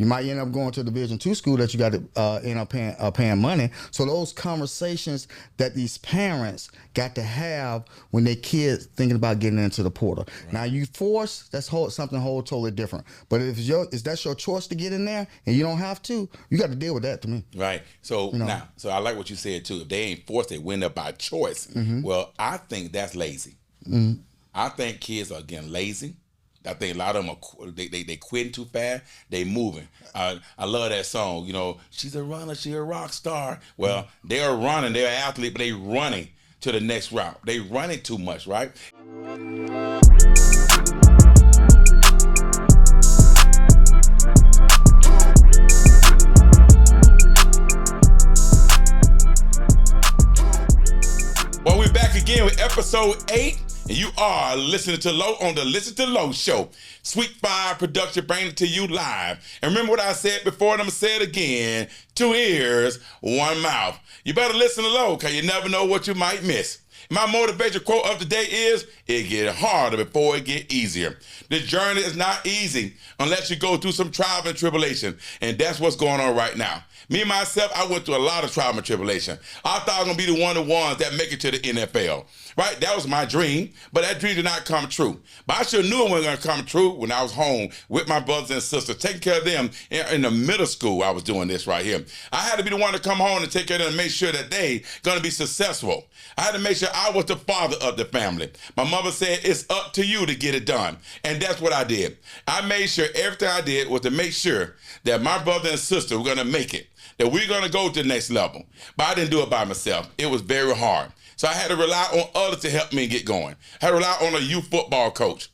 You might end up going to a Division II school that you got to end up paying money. So those conversations that these parents got to have when their kids thinking about getting into the portal. Right. Now you force, that's something totally different. But if that's your choice to get in there and you don't have to, you got to deal with that to me. Right. So now, so I like what you said too. If they ain't forced, they win up by choice. Mm-hmm. Well, I think that's lazy. Mm-hmm. I think kids are getting lazy. I think a lot of them are they quitting too fast. They moving. I love that song. You know, she's a runner, she's a rock star. Well, they are running. They're an athlete, but they running to the next route. They running too much, right? Well, we're back again with episode 8. And you are listening to Low on the Listen to Low show. Sweet Fire Production bringing it to you live. And remember what I said before, and I'm going to say it again. 2 ears, 1 mouth. You better listen to Low, because you never know what you might miss. My motivation quote of the day is, it get harder before it get easier. The journey is not easy unless you go through some trial and tribulation. And that's what's going on right now. Me, myself, I went through a lot of trial and tribulation. I thought I was going to be the one of the ones that make it to the NFL. Right? That was my dream, but that dream did not come true. But I sure knew it wasn't going to come true when I was home with my brothers and sisters, taking care of them in the middle school. I was doing this right here. I had to be the one to come home and take care of them and make sure that they going to be successful. I had to make sure I was the father of the family. My mother said, it's up to you to get it done. And that's what I did. I made sure everything I did was to make sure that my brother and sister were going to make it, that we're going to go to the next level. But I didn't do it by myself. It was very hard. So I had to rely on others to help me get going. I had to rely on a youth football coach,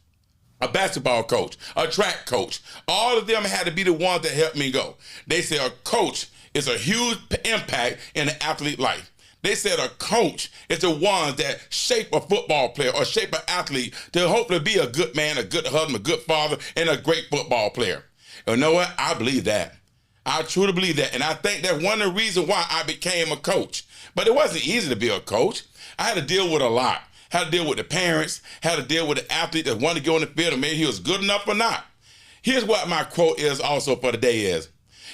a basketball coach, a track coach. All of them had to be the ones that helped me go. They said a coach is a huge impact in an athlete life. They said a coach is the ones that shape a football player or shape an athlete to hopefully be a good man, a good husband, a good father, and a great football player. And you know what? I believe that. I truly believe that. And I think that's one of the reasons why I became a coach. But it wasn't easy to be a coach. I had to deal with a lot. Had to deal with the parents, had to deal with the athlete that wanted to go on the field and maybe he was good enough or not. Here's what my quote is also for the day is,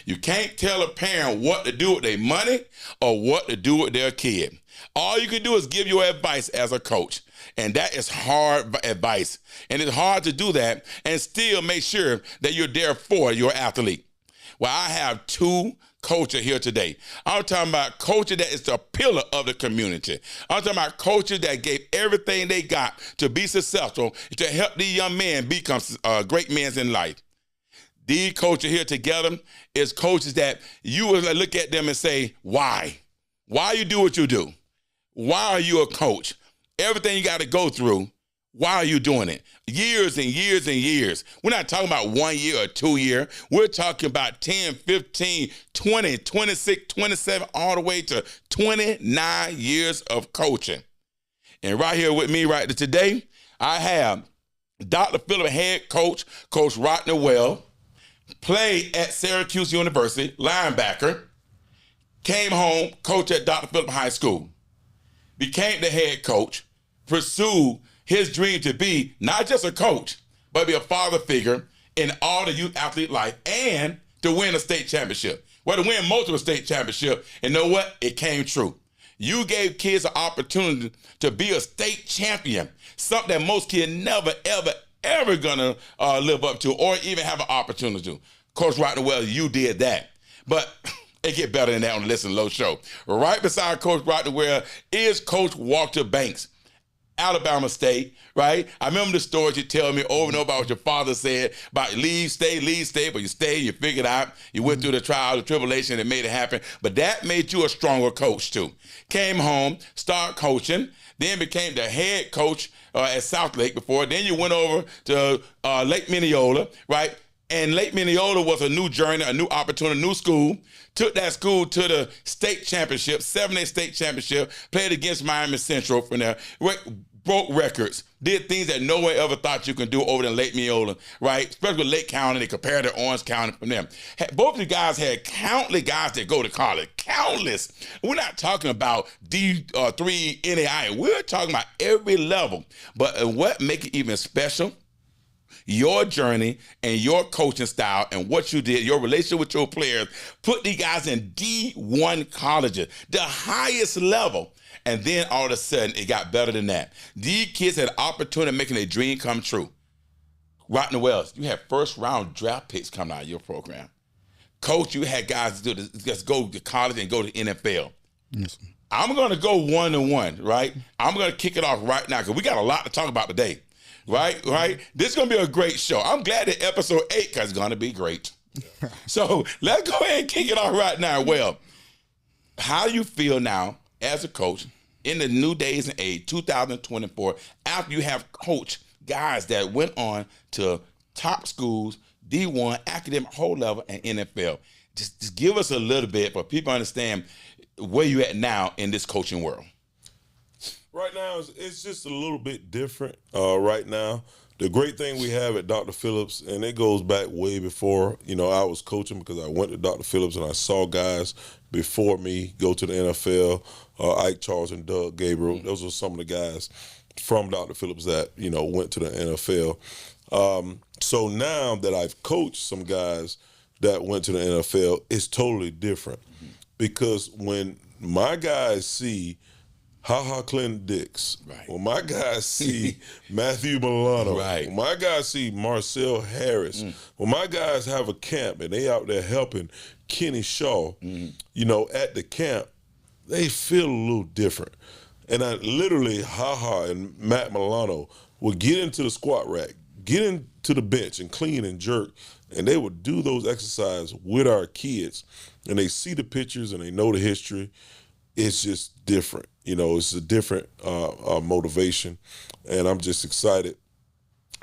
you can't tell a parent what to do with their money or what to do with their kid. All you can do is give your advice as a coach. And that is hard advice. And it's hard to do that and still make sure that you're there for your athlete. Well, I have 2 coaches here today. I'm talking about coaches that is the pillar of the community. I'm talking about coaches that gave everything they got to be successful, to help these young men become great men in life. These coaches here together is coaches that you will look at them and say, why? Why you do what you do? Why are you a coach? Everything you got to go through, why are you doing it? Years and years and years. We're not talking about 1 year or 2 years. We're talking about 10, 15, 20, 26, 27, all the way to 29 years of coaching. And right here with me right today, I have Dr. Phillip head coach, Coach Rodney Well, played at Syracuse University, linebacker, came home, coach at Dr. Phillip High School, became the head coach, pursued his dream to be not just a coach, but be a father figure in all the youth athlete life and to win a state championship. Well, to win multiple state championships, and know what? It came true. You gave kids an opportunity to be a state champion, something that most kids never, ever gonna live up to or even have an opportunity to. Coach Rodney Well, you did that. But it get better than that on the Listen Low show. Right beside Coach Rodney Well is Coach Walter Banks, Alabama State, right? I remember the stories you tell me over and over about what your father said about leave, stay, but you stayed, you figured out, you went through the trial, the tribulation, and made it happen. But that made you a stronger coach too. Came home, started coaching, then became the head coach at Southlake before. Then you went over to Lake Minneola, right? And Lake Minneola was a new journey, a new opportunity, a new school. Took that school to the state championship, 7A state championship, played against Miami Central from there, broke records, did things that no one ever thought you could do over in Lake Minneola, right? Especially with Lake County, they compared to Orange County from them. Both of you guys had countless guys that go to college, countless. We're not talking about D3 NAI. We're talking about every level. But what makes it even special, your journey and your coaching style and what you did, your relationship with your players, put these guys in D1 colleges, the highest level. And then all of a sudden, it got better than that. These kids had opportunity of making their dream come true. Rodney Wells, you had first-round draft picks coming out of your program. Coach, you had guys just go to college and go to NFL. Yes. I'm going to go 1-1, right? I'm going to kick it off right now because we got a lot to talk about today, right? This is going to be a great show. I'm glad that episode 8 because it's going to be great. So let's go ahead and kick it off right now. Well, how do you feel now as a coach in the new days and age, 2024, after you have coached guys that went on to top schools, D1, academic, whole level, and NFL? Just give us a little bit for people to understand where you at now in this coaching world. Right now, it's just a little bit different right now. The great thing we have at Dr. Phillips, and it goes back way before, I was coaching because I went to Dr. Phillips and I saw guys before me go to the NFL, Ike Charles and Doug Gabriel. Those were some of the guys from Dr. Phillips that, went to the NFL. So now that I've coached some guys that went to the NFL, it's totally different. Because when my guys see Clinton Dix, right, when my guys see Matthew Milano, right, when my guys see Marcel Harris, when my guys have a camp and they out there helping Kenny Shaw, at the camp, they feel a little different. And I literally, and Matt Milano would get into the squat rack, get into the bench and clean and jerk, and they would do those exercises with our kids. And they see the pictures and they know the history. It's just different. It's a different motivation. And I'm just excited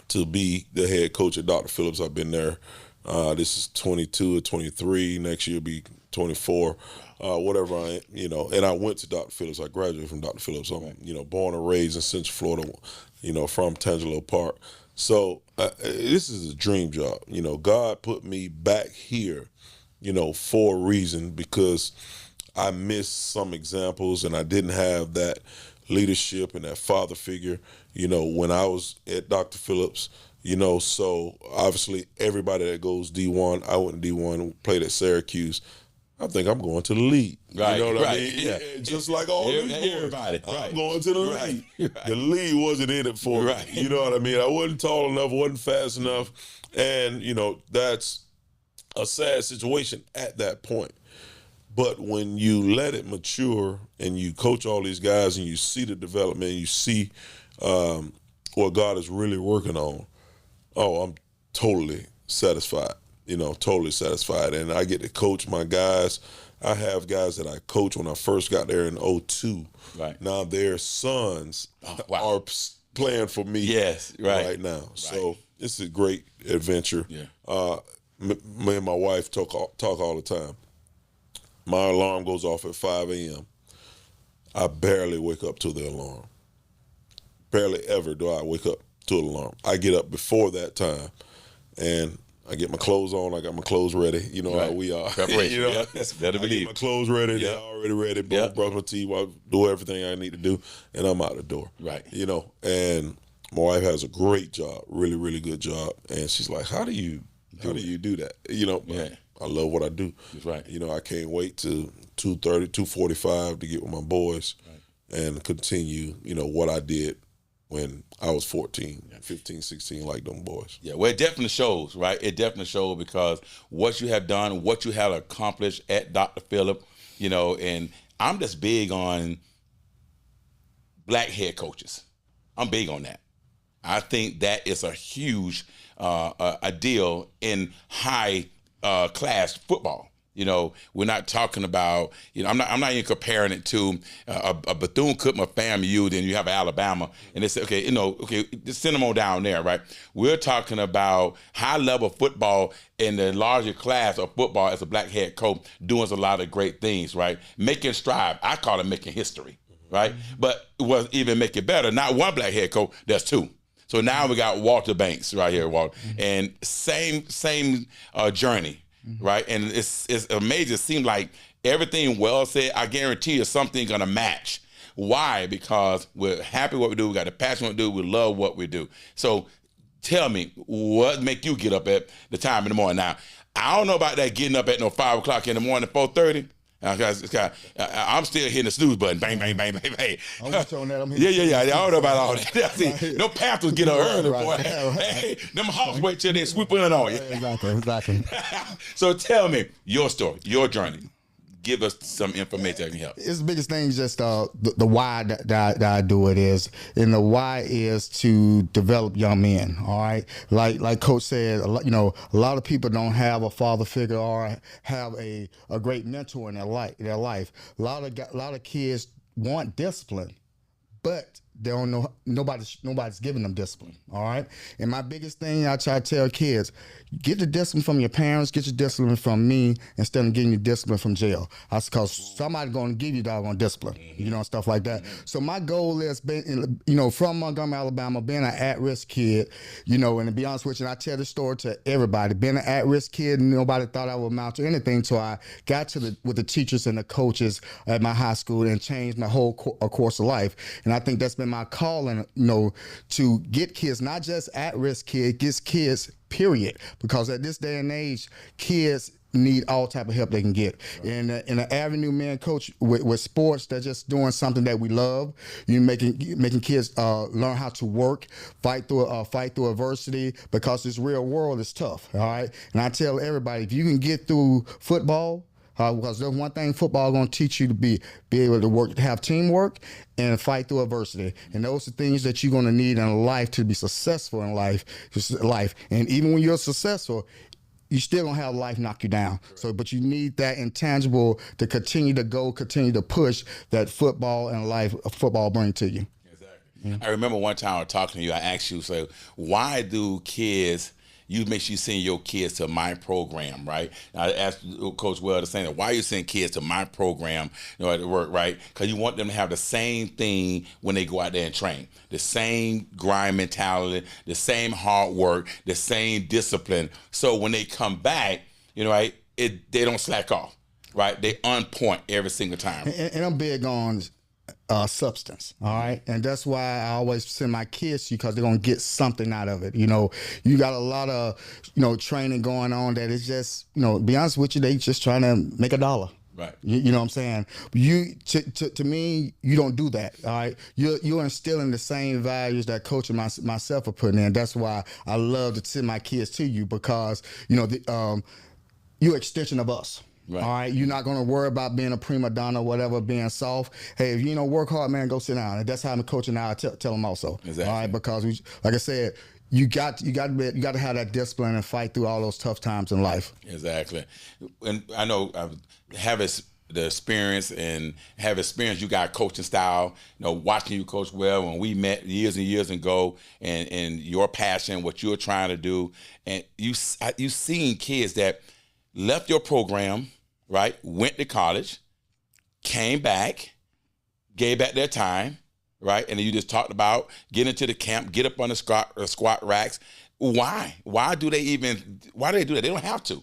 to be the head coach at Dr. Phillips. I've been there. This is 22 or 23. Next year will be 24, whatever I am, And I went to Dr. Phillips. I graduated from Dr. Phillips. I'm, born and raised in Central Florida, from Tangelo Park. So this is a dream job. God put me back here, for a reason, because I missed some examples and I didn't have that leadership and that father figure, when I was at Dr. Phillips, so obviously everybody that goes D1, I went to D1, played at Syracuse. I think I'm going to the league. Right, you know what I right, mean? yeah. Just like all these boys. Everybody. I'm going to the league. Right. The league wasn't in it for me. Right. You know what I mean? I wasn't tall enough, wasn't fast enough. And, that's a sad situation at that point. But when you let it mature and you coach all these guys and you see the development, you see what God is really working on, I'm totally satisfied, totally satisfied. And I get to coach my guys. I have guys that I coached when I first got there in 2002. Right. Now their sons are playing for me right now. Right. So it's a great adventure. Yeah. Me and my wife talk all the time. My alarm goes off at 5 a.m. I barely wake up to the alarm. Barely ever do I wake up to an alarm. I get up before that time, and I get my clothes on. I got my clothes ready. You know how we are. Preparation. Better I believe. get my clothes ready. They're already ready. Boom, brush my teeth. I do everything I need to do, and I'm out the door. Right. And my wife has a great job, really, really good job, and she's like, "How do you do that?" I love what I do. That's right. I can't wait to 2:30, 2:45 to get with my boys and continue, what I did when I was 14, 15, 16, like them boys. Yeah, well, it definitely shows, right? It definitely shows because what you have done, what you have accomplished at Dr. Phillip, and I'm just big on black head coaches. I'm big on that. I think that is a huge a deal in high class football. We're not talking about, I'm not even comparing it to a Bethune-Cookman FAMU, then you have Alabama, and they say, okay, just send them on down there, right? We're talking about high-level football in the larger class of football as a black head coach doing a lot of great things, right? Making strides. I call it making history, right? But it was even make it better. Not one black head coach, there's two. So now we got Walter Banks right here, Walter, and same journey. Right, and it's amazing. It seems like everything Wells said, I guarantee you something gonna match. Why? Because we're happy what we do. We got the passion what we do. We love what we do. So tell me what make you get up at the time in the morning. Now, I don't know about that getting up at no 5 o'clock in the morning, 4:30. I'm still hitting the snooze button. Bang, bang, bang, bang, bang. I'm just showing that. Yeah. I don't know about all that. See, no Panthers get up early, boy. Right. Hey, them Hawks wait till they swoop in on you. Exactly. So tell me your story, your journey. Give us some information that can help. It's the biggest thing is just the why that I do it is, and the why is to develop young men. All right, like Coach said, a lot of people don't have a father figure or have a great mentor in their life. A lot of kids want discipline, but they don't know, nobody's giving them discipline. All right, and my biggest thing I try to tell kids: get the discipline from your parents, get your discipline from me, instead of getting your discipline from jail. That's because somebody's going to give you doggone discipline, stuff like that. So my goal is, from Montgomery, Alabama, being an at-risk kid, and to be honest with you, and I tell this story to everybody, being an at-risk kid, nobody thought I would amount to anything, so I got with the teachers and the coaches at my high school and changed my whole course of life. And I think that's been my calling, to get kids, not just at-risk kids, get kids, period. Because at this day and age, kids need all type of help they can get. Right. And in an avenue, man, coach, with sports, they're just doing something that we love. You're making kids learn how to work, fight through adversity, because this real world is tough. All right, and I tell everybody, if you can get through football. Because there's one thing football going to teach you to be able to work, to have teamwork and fight through adversity. And those are things that you're going to need in life to be successful in life. And even when you're successful, you still going to have life knock you down. So, but you need that intangible to continue to push that football bring to you. Exactly. I remember one time I was talking to you, I asked you, why do kids... You make sure you send your kids to my program, right? I asked Coach Well the same thing. Why you send kids to my program, at work, right? Because you want them to have the same thing when they go out there and train. The same grind mentality, the same hard work, the same discipline. So when they come back, they don't slack off, right? They on point every single time. And I'm big on substance, all right? And that's why I always send my kids to you, because they're going to get something out of it. You got a lot of, training going on that is just, be honest with you, they just trying to make $1. Right. You know what I'm saying? To me, you don't do that, all right? You're instilling the same values that Coach and myself are putting in. That's why I love to send my kids to you, because, you're an extension of us. Right. All right, you're not gonna worry about being a prima donna, or whatever, being soft. Hey, if you don't work hard, man, go sit down. And that's how the coach and I tell them also. Exactly. All right, because like I said, you got to have that discipline and fight through all those tough times in life. Exactly. And I know the experience you got coaching style, watching you coach well when we met years and years ago, and your passion, what you're trying to do, and you seen kids that left your program, right? Went to college, came back, gave back their time, right? And then you just talked about get into the camp, get up on the squat racks. Why? Why do they do that? They don't have to.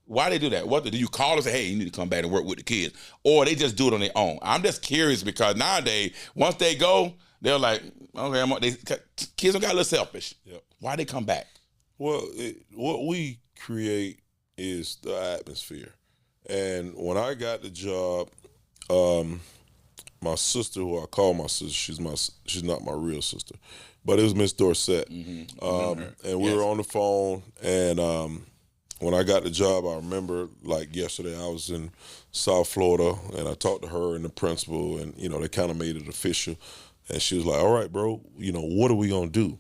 Why do they do that? What do you call and say, hey, you need to come back and work with the kids? Or they just do it on their own? I'm just curious, because nowadays, once they go, they're like, okay, kids don't got a little selfish. Yep. Why they come back? Well, what we create is the atmosphere. And when I got the job, my sister, who I call my sister, she's not my real sister, but it was Miss Dorsett. Mm-hmm. And we were on the phone, and when I got the job, I remember like yesterday, I was in South Florida, and I talked to her and the principal, and they kind of made it official. And she was like, all right, bro, what are we gonna do?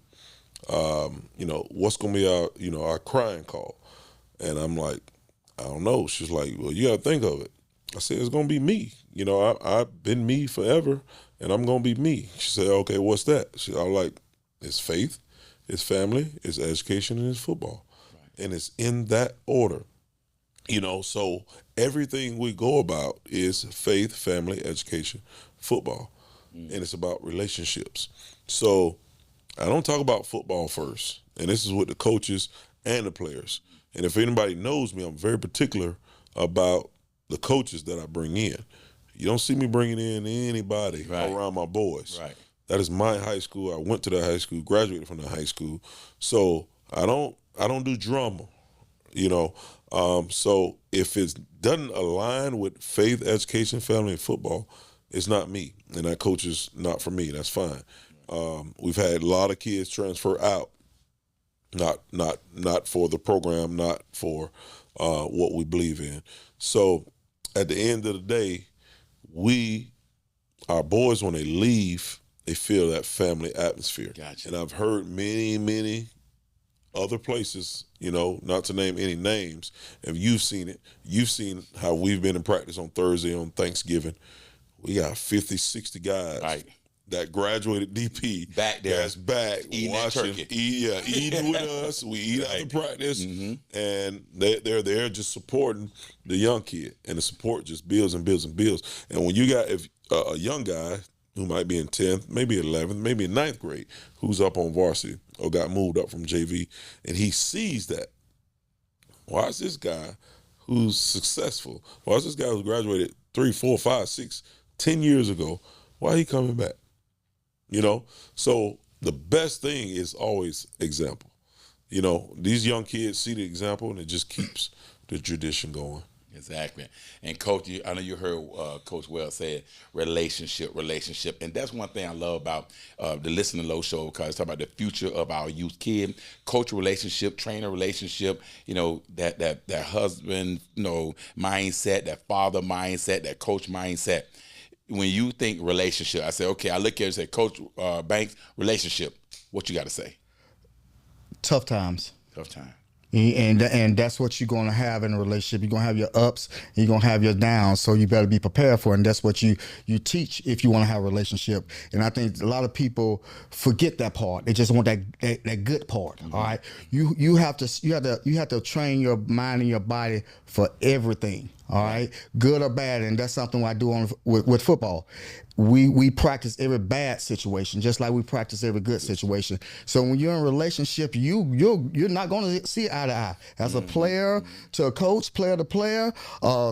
What's gonna be our crying call? And I'm like, I don't know. She's like, well, you got to think of it. I said, it's going to be me. I've been me forever, and I'm going to be me. She said, okay, what's that? I'm like, it's faith, it's family, it's education, and it's football. Right. And it's in that order. So everything we go about is faith, family, education, football. And it's about relationships. So I don't talk about football first. And this is with the coaches and the players. And if anybody knows me, I'm very particular about the coaches that I bring in. You don't see me bringing in anybody around my boys. Right. That is my high school. I went to that high school, graduated from that high school. So I don't do drama, you know. So if it doesn't align with faith, education, family, and football, it's not me, and that coach is not for me. That's fine. We've had a lot of kids transfer out, not for the program, not for what we believe in. So at the end of the day, our boys, when they leave, they feel that family atmosphere. Gotcha. And I've heard many other places, you know, not to name any names, and you've seen it. You've seen how we've been in practice on Thursday on Thanksgiving. We got 50, 60 guys that graduated DP back there, that's back eating watching, turkey. Eating with us. We eat after practice, and they're there just supporting the young kid, and the support just builds and builds and builds. And when you got a young guy who might be in 10th, maybe 11th, maybe in 9th grade, who's up on varsity or got moved up from JV, and he sees that, why is this guy who's successful, why is this guy who graduated 3, 4, 5, 6, 10 years ago, why he coming back? You know? So the best thing is always example. You know, these young kids see the example, and it just keeps the tradition going. Exactly. And Coach, I know you heard Coach Wells say relationship. And that's one thing I love about the Listen to Low show, because it's talking about the future of our youth kid. Coach relationship, trainer relationship, you know, that husband, you know, mindset, that father mindset, that coach mindset. When you think relationship, I say, okay, I look at it and say, Coach Banks, relationship, what you got to say? Tough times. Tough time. And that's what you're going to have in a relationship. You're going to have your ups, and you're going to have your downs, so you better be prepared for it. And that's what you teach if you want to have a relationship. And I think a lot of people forget that part. They just want that good part. All right, you have to train your mind and your body for everything. All right, good or bad, and that's something I do with football. We practice every bad situation just like we practice every good situation. So when you're in a relationship, you're not going to see eye to eye. As a player to a coach, player to player,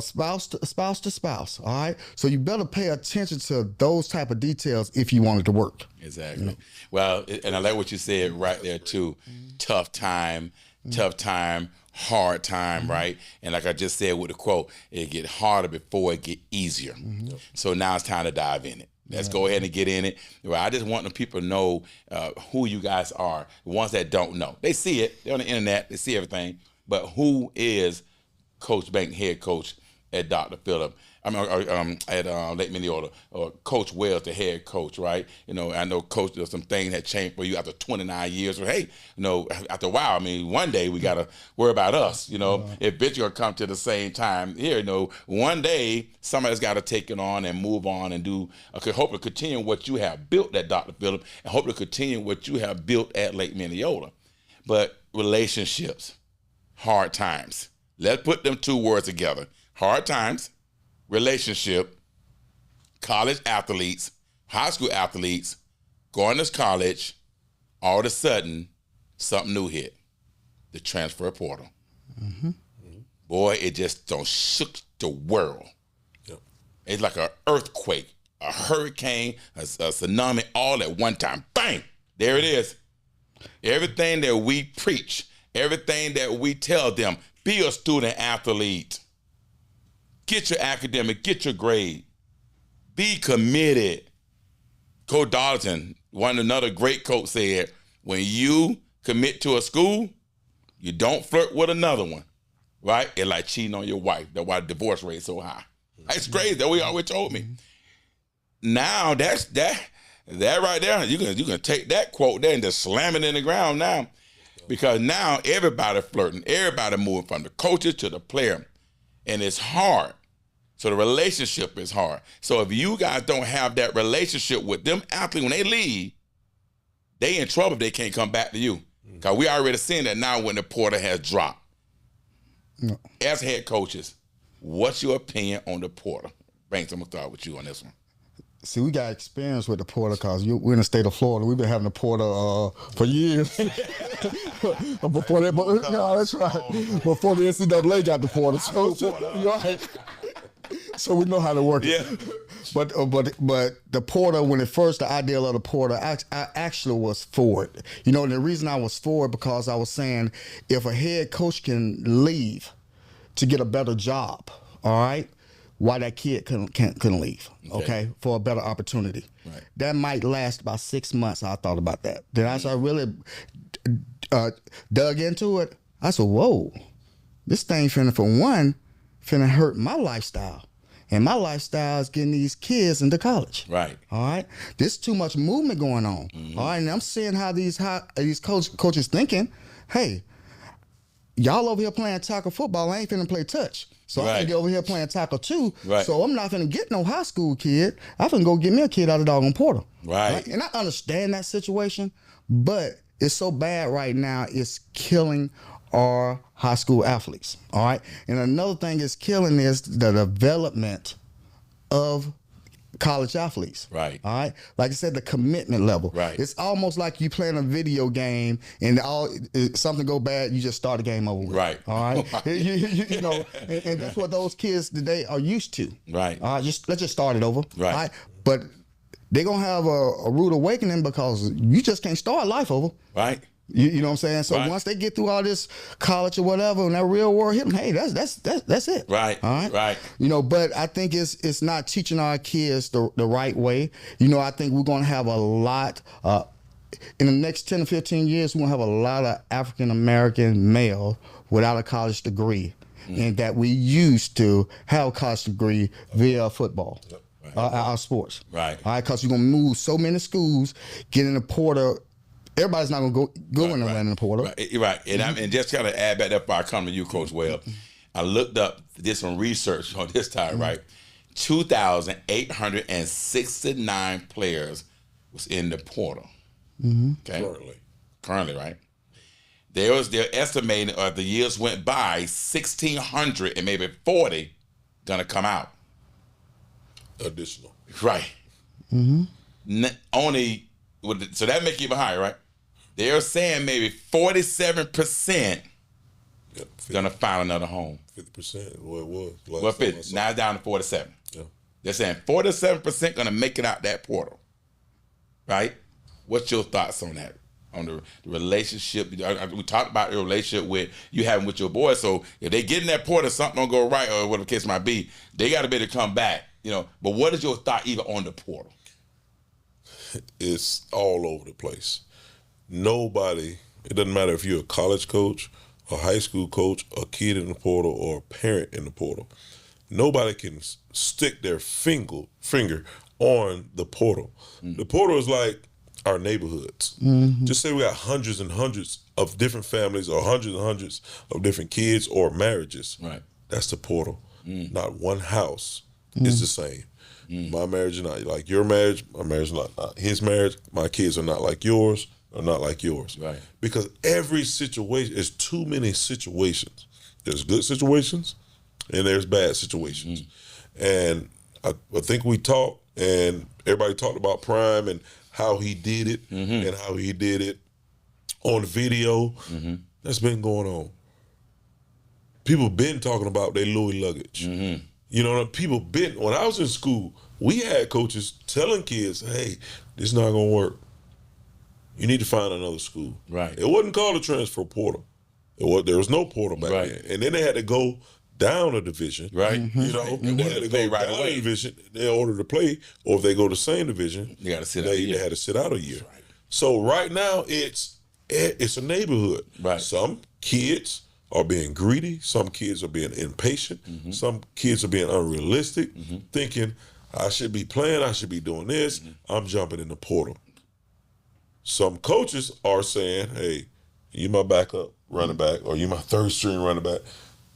spouse to spouse. All right, so you better pay attention to those type of details if you want it to work. Exactly. You know? Well, and I like what you said right there too. Tough time, hard time, right? And like I just said with the quote, it get harder before it get easier. So now it's time to dive in it. Let's go ahead and get in it. Well, I just want the people to know who you guys are. The ones that don't know, they see it. They're on the internet. They see everything. But who is Coach Bank, head coach at Dr. Phillip? At Lake Minneota, or Coach Wells, the head coach, right? You know, I know, Coach, there's some things that changed for you after 29 years. Or, hey, you know, after a while, I mean, one day we got to worry about us, you know. If bitch going to come to the same time here, you know, one day somebody's got to take it on and move on and do, hopefully continue what you have built at Dr. Phillip, and hopefully continue what you have built at Lake Minneota. But relationships, hard times. Let's put them two words together. Hard times, relationship, college athletes, high school athletes, going to college, all of a sudden, something new hit. The transfer portal. Boy, it just don't shook the world. It's like an earthquake, a hurricane, a tsunami, all at one time. Bang! There it is. Everything that we preach, everything that we tell them, be a student athlete. Get your academic, get your grade. Be committed. Coach Darlington, another great coach, said, when you commit to a school, you don't flirt with another one, right? It's like cheating on your wife. That's why the divorce rate is so high. That's crazy. That what always told me. Now that right there, you can take that quote there and just slam it in the ground now, because now everybody flirting, everybody moving from the coaches to the player, and it's hard. So the relationship is hard. So if you guys don't have that relationship with them athletes, when they leave, they in trouble if they can't come back to you. Because we already seen that now when the portal has dropped. As head coaches, what's your opinion on the portal? Banks, I'm going to start with you on this one. See, we got experience with the portal because we're in the state of Florida. We've been having the portal for years. Before that, no, that's right. Before the NCAA got the portal. So we know how to work it. But the portal, when the idea of the portal, I actually was for it. You know, and the reason I was for it because I was saying if a head coach can leave to get a better job, all right, why that kid couldn't leave, okay, for a better opportunity. Right. That might last about 6 months. I thought about that. Then as I really dug into it, I said, whoa, this thing finna hurt my lifestyle. And my lifestyle is getting these kids into college. Right. All right. There's too much movement going on. All right. And I'm seeing how these coaches thinking, hey, y'all over here playing tackle football. I ain't finna play touch. So I can get over here playing tackle too. Right. So I'm not finna get no high school kid. I'm finna go get me a kid out of the doggone portal. Right. And I understand that situation, but it's so bad right now, it's killing our high school athletes. All right. And another thing is killing is the development of college athletes. Right. All right. Like I said, the commitment level. Right. It's almost like you playing a video game and something go bad, you just start the game over with. Right. All right. you know, and that's what those kids today are used to. Right. All right. Let's just start it over. Right. All right. But they're gonna have a rude awakening because you just can't start life over. Right. You know what I'm saying? So once they get through all this college or whatever, and that real world hit them, hey, that's it. Right. All right. Right. You know, but I think it's not teaching our kids the right way. You know, I think we're gonna have a lot in the next 10 to 15 years. We're gonna have a lot of African American male without a college degree, and that we used to have a college degree via football. Our sports. Right. All right, because you're gonna move so many schools, get in the portal. Everybody's not gonna go in and run in the portal. Right. And just kind of add back that before I come to you, Coach Webb. I looked up, did some research on this time, right? 2,869 players was in the portal. Okay. Currently, right? They're estimating as the years went by, 1,600 and maybe 40 gonna come out. Additional. Right. Only. So that make it even higher, right? They're saying maybe 47% gonna find another home. 50%, what it was. Well, 50. Now it's down to 47. Yeah. They're saying 47% gonna make it out that portal, right? What's your thoughts on that? On the relationship? We talked about the relationship with you having with your boys. So if they get in that portal, something don't go right, or whatever the case might be, they got to be able to come back. You know. But what is your thought even on the portal? It's all over the place. Nobody, it doesn't matter if you're a college coach, a high school coach, a kid in the portal, or a parent in the portal. Nobody can stick their finger on the portal. The portal is like our neighborhoods. Just say we got hundreds and hundreds of different families or hundreds and hundreds of different kids or marriages. Right. That's the portal. Not one house is the same. My marriage is not like your marriage. My marriage is not his marriage. My kids are not like yours or not like yours. Right. Because every situation is too many situations. There's good situations and there's bad situations. And I think we talked and everybody talked about Prime and how he did it and how he did it on video. That's been going on. People been talking about their Louis luggage. You know, people been, when I was in school, we had coaches telling kids, hey, this is not going to work. You need to find another school. Right. It wasn't called a transfer portal. There was no portal back then. And then they had to go down a division. Right. You know, they had to go right down away. a division in order to play, or if they go to the same division, You got to sit out. they had to sit out a year. Right. So right now, it's a neighborhood. Right. Some kids are being greedy. Some kids are being impatient. Some kids are being unrealistic, thinking, I should be playing, I should be doing this. I'm jumping in the portal. Some coaches are saying, hey, you my backup running back or you my third string running back.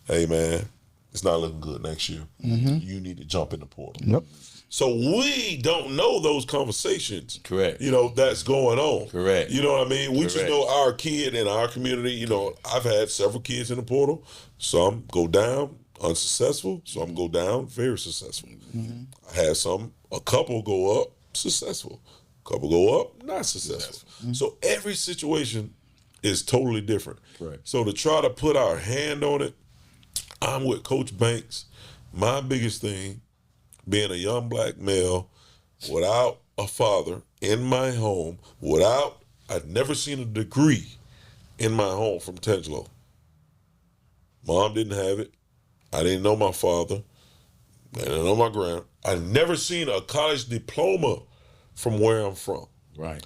Hey, man, it's not looking good next year. You need to jump in the portal. Yep. So we don't know those conversations. Correct. You know, that's going on. Correct. You know what I mean? We just Correct. know our kid in our community, you know, I've had several kids in the portal. Some go down unsuccessful. Some go down very successful. I had a couple go up successful. A couple go up not successful. So every situation is totally different. Correct. So to try to put our hand on it, I'm with Coach Banks. My biggest thing, being a young black male without a father in my home, I'd never seen a degree in my home from Tangelo. Mom didn't have it. I didn't know my father. I didn't know my grandma. I'd never seen a college diploma from where I'm from. Right.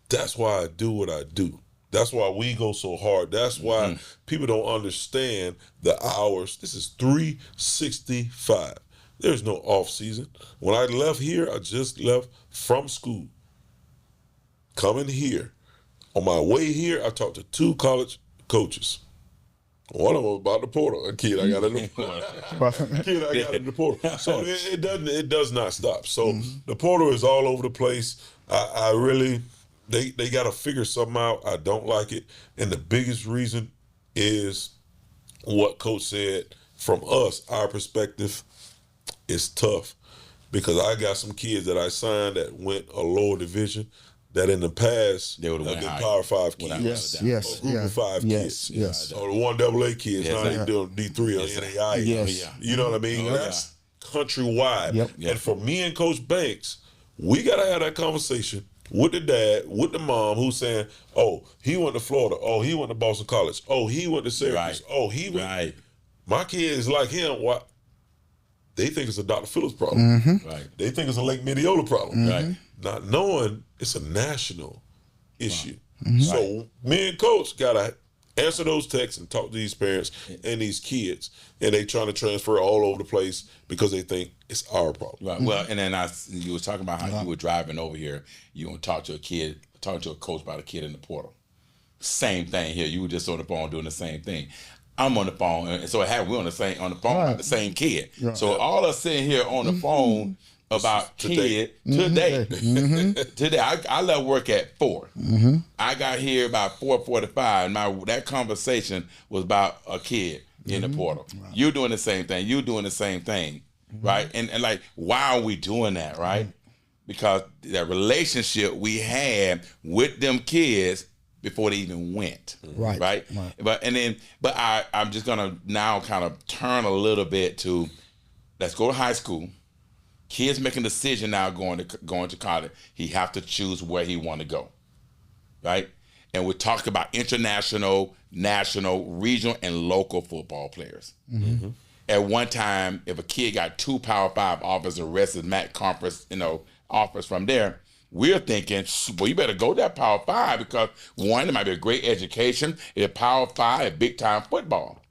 That's why I do what I do. That's why we go so hard. That's why people don't understand the hours. This is 365. There's no off season. When I left here, I just left from school. Coming here. On my way here, I talked to 2 college coaches. One of them about the portal. A kid I got in the portal. So it does not stop. So the portal is all over the place. I really, they got to figure something out. I don't like it. And the biggest reason is what Coach said. From us, our perspective, it's tough because I got some kids that I signed that went a lower division that in the past they would have been Power 5 kids. Yes. Or Group of 5 kids. Yes. Or the 1AA kids. Now they doing D3 or NAIA. Yes. You know what I mean? That's countrywide. Yep. And for me and Coach Banks, we got to have that conversation with the dad, with the mom who's saying, oh, he went to Florida. Oh, he went to Boston College. Oh, he went to Syracuse. Right. Oh, he went. Right. My kids like him. What? They think it's a Dr. Phillips problem. Right. They think it's a Lake Mineola problem. Right. Not knowing it's a national issue. So me and Coach got to answer those texts and talk to these parents and these kids, and they trying to transfer all over the place because they think it's our problem. Right. Well, and then you was talking about how you were driving over here. You gonna talk to a coach about a kid in the portal. Same thing here. You were just on the phone doing the same thing. I'm on the phone, and so we're on the phone about the same kid. Right. So all us sitting here on the phone about kid today. Today, I left work at 4. I got here about 4:45. That conversation was about a kid in the portal. Right. You're doing the same thing. You're doing the same thing, right? And like, why are we doing that, right? Because that relationship we had with them kids before they even went, right? But I'm just gonna now kind of turn a little bit to, let's go to high school. Kids making a decision now going to college. He have to choose where he want to go, right? And we talked about international, national, regional, and local football players. At one time, if a kid got 2 Power 5 offers, the rest is MAC conference, offers from there. We're thinking, well, you better go to that Power 5 because, one, it might be a great education. It's Power 5, big time football,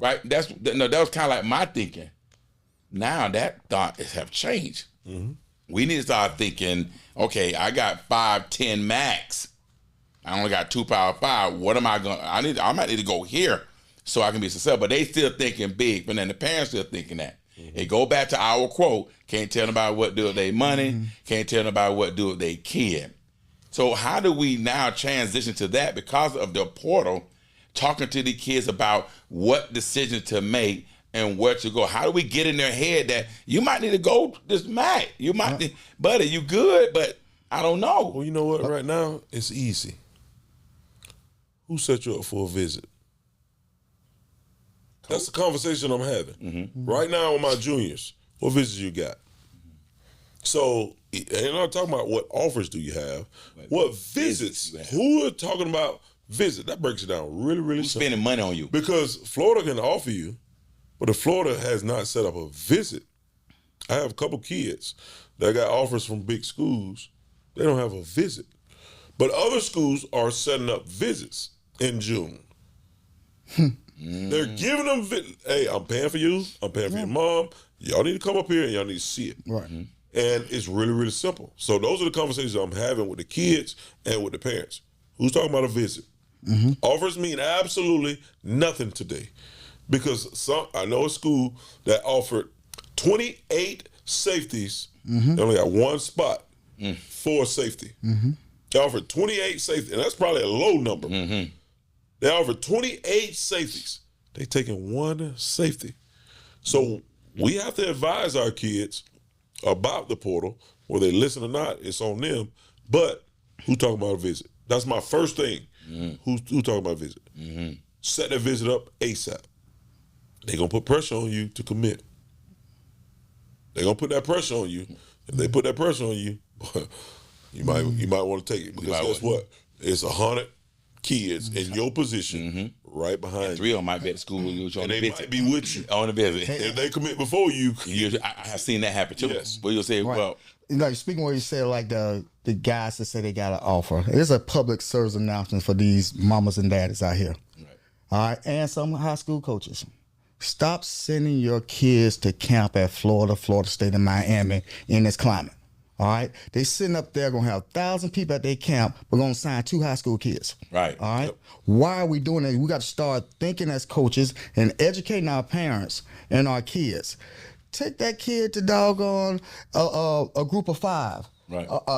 right? That was kind of like my thinking. Now that thought have changed. We need to start thinking, okay, I got 5-10 max. I only got 2 Power 5. What am I going? I might need to go here so I can be successful. But they still thinking big, but then the parents still thinking that. It go back to our quote: can't tell nobody what to do with their money, can't tell nobody what to do with their kid. So how do we now transition to that because of the portal, talking to the kids about what decision to make and where to go? How do we get in their head that you might need to go this MAC? You might need, buddy, you good, but I don't know. Well, you know what? Right now, it's easy. Who set you up for a visit? That's the conversation I'm having. Right now with my juniors, what visits you got? So, and I'm not talking about what offers do you have, what visits? Who are talking about visit? That breaks it down really, really Who's spending money on you? Because Florida can offer you, but if Florida has not set up a visit, I have a couple kids that got offers from big schools. They don't have a visit. But other schools are setting up visits in June. They're giving them, hey, I'm paying for you. I'm paying for your mom. Y'all need to come up here and y'all need to see it. Right. And it's really, really simple. So those are the conversations I'm having with the kids and with the parents. Who's talking about a visit? Offers mean absolutely nothing today. Because I know a school that offered 28 safeties. They only got one spot for safety. They offered 28 safeties, and that's probably a low number. They offered 28 safeties. They taking one safety. So we have to advise our kids about the portal, whether they listen or not, it's on them. But who talking about a visit? That's my first thing. Who talking about a visit? Set that visit up ASAP. They're going to put pressure on you to commit. They're gonna put that pressure on you. If they put that pressure on you, you might want to take it, because guess what? It's 100 kids in your position right behind you. 3 of them might be at the school you on And the they visit. might be with you On the visit. if they commit before you. I have seen that happen too. Yes. Where you'll say, Right. well, Like speaking what you said, like the guys that say they got an offer. It's a public service announcement for these mamas and daddies out here. right. All right, and some high school coaches. Stop sending your kids to camp at Florida State, and Miami in this climate. All right, they sitting up there gonna have 1,000 people at their camp, but gonna sign 2 high school kids. Right. All right. Why are we doing that? We got to start thinking as coaches and educating our parents and our kids. Take that kid to doggone a group of 5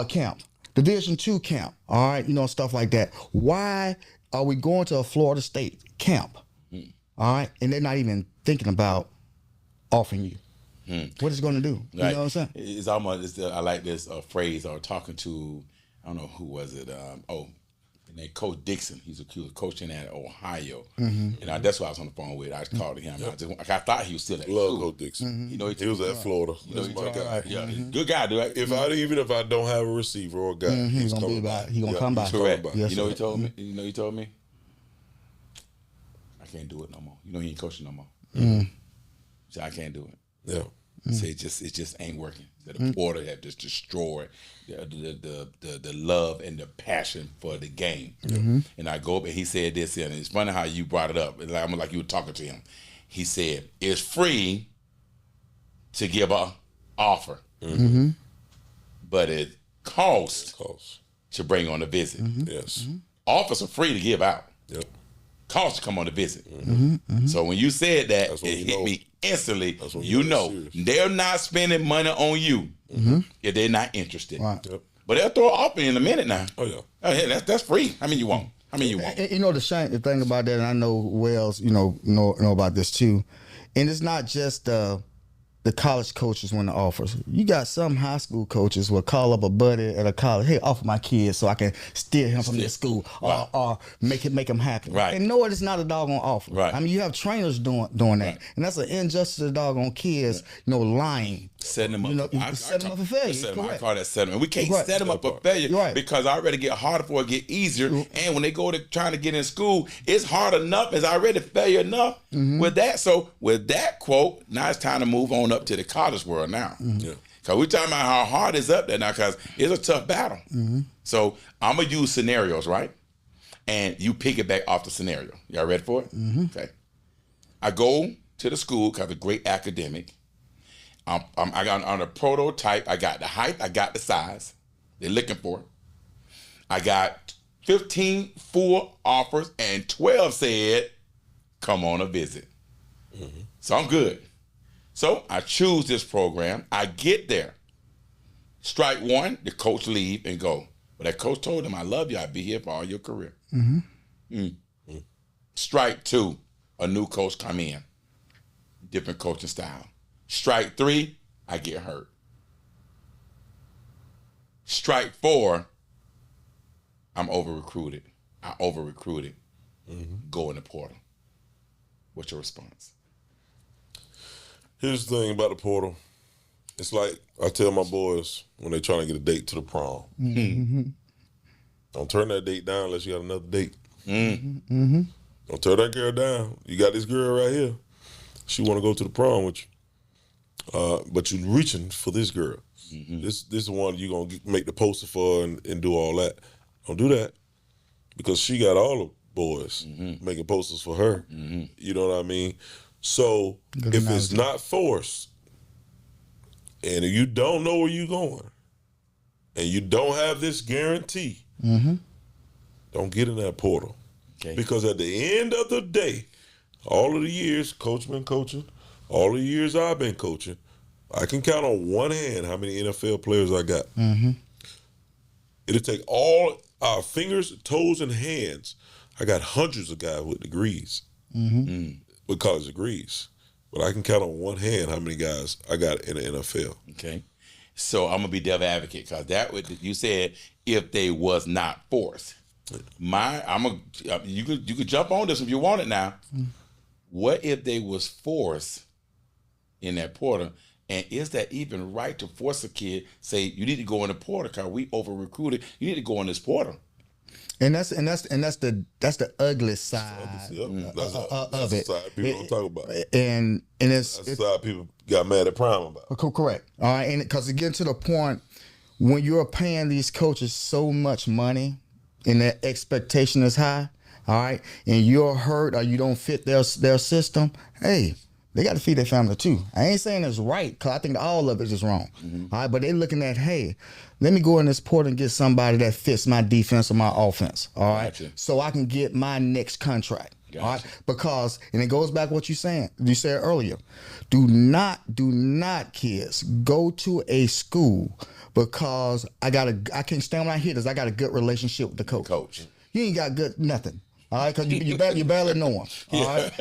camp, Division II camp. All right, stuff like that. Why are we going to a Florida State camp? All right, and they're not even thinking about offering you. What is it going to do? You Right. know what I'm saying? It's almost. I like this phrase. I was talking to, I don't know who was it. And then Coach Dixon. He was coaching at Ohio, and that's why I was on the phone with. I called him. I thought he was still at Love school. Coach Dixon. You know, He was at Florida. That's he my told- guy. Yeah, good guy, dude. Even if I don't have a receiver or a guy, He's gonna be by. He's gonna come by. he's coming Correct. by. Yes, You know sir. what he told me? You know what he told me? I can't do it no more. You know he ain't coaching no more. He said, I can't do it. Yeah. He said it just ain't working. He said the portal have just destroyed the love and the passion for the game. And I go up and he said this, and it's funny how you brought it up. It's like, almost like you were talking to him. He said, it's free to give a offer, but it costs Close. to bring on a visit. Yes. Offers are free to give out. Yep. Costs to come on a visit. So when you said that, That's when it you hit know. me instantly. That's when You you know know it's serious. they're not spending money on you if they're not interested. Right. Yep. But they'll throw an offer in a minute now. Oh yeah. Oh, yeah, that's free. How many you want? How many you want? And, the thing about that, and I know Wells, know about this too, and it's not just the college coaches when the offers. You got some high school coaches will call up a buddy at a college, hey, offer my kid so I can steer him from this school or make him happy. Right. And no, it's not a doggone offer. Right. I mean, you have trainers doing that, and that's an injustice to the doggone kids. Lying. Setting them up. Set them up for failure. I Correct. call that setting them. We can't Right. set them up for failure Right. because I already get harder for it, get easier. And when they go to trying to get in school, it's hard enough. It's already failure enough with that. So with that quote, now it's time to move on up to the college world now. Yeah. Because we're talking about how hard it's up there now because it's a tough battle. So I'm going to use scenarios, right? And you pick it back off the scenario. Y'all ready for it? Okay. I go to the school because I'm a great academic. I got on a prototype. I got the height. I got the size. They're looking for it. I got 15 full offers and 12 said, come on a visit. So I'm good. So I choose this program. I get there. Strike one, the coach leave and go. But that coach told him, I love you. I'll be here for all your career. Strike two, a new coach come in. Different coaching style. Strike three, I get hurt. Strike four, I'm over-recruited. I over-recruited. Go in the portal. What's your response? Here's the thing about the portal. It's like I tell my boys when they're trying to get a date to the prom. Don't turn that date down unless you got another date. Don't turn that girl down. You got this girl right here. She want to go to the prom with you. But you reaching for this girl. This is the one you going to make the poster for and do all that. Don't do that because she got all the boys making posters for her. You know what I mean? So if it's not forced and if you don't know where you're going and you don't have this guarantee, don't get in that portal. Okay. Because at the end of the day, all of the years Coach been coaching, all the years I've been coaching, I can count on one hand how many NFL players I got. It'll take all our fingers, toes, and hands. I got hundreds of guys with degrees, with college degrees. But I can count on one hand how many guys I got in the NFL. Okay. So I'm gonna be devil advocate because you said if they was not forced. You could jump on this if you want it now. What if they was forced in that portal And is that even right to force a kid, say, you need to go in the portal because we over recruited, you need to go in this portal? And that's the ugly side That's of the it. side people don't talk about. And That's the side people got mad at Prime about. Correct. All right, and because it gets to the point when you're paying these coaches so much money and their expectation is high, all right, and you're hurt or you don't fit their system, hey, they got to feed their family too. I ain't saying it's right, because I think all of it is wrong. All right, but they're looking at, hey, let me go in this portal and get somebody that fits my defense or my offense. All right, Gotcha. so I can get my next contract. Gotcha. All right, because, and it goes back to what you said earlier. Do not, kids, go to a school because I can't stand when I hear this. I got a good relationship with the coach. You ain't got good nothing. All right, because you barely know him. All right,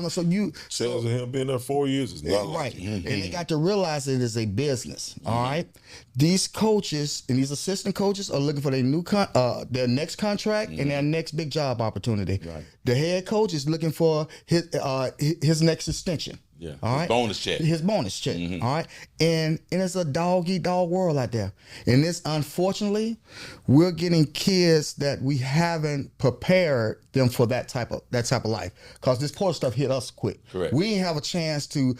so Sounds of him being there 4 years is not right, and they got to realize it is a business. All right, these coaches and these assistant coaches are looking for their next contract and their next big job opportunity. Right. The head coach is looking for his next extension. Yeah. All right. His bonus check. All right. And it's a dog-eat-dog world out there. And this, unfortunately, we're getting kids that we haven't prepared them for that type of life. Because this portal stuff hit us quick. Correct. We didn't have a chance to,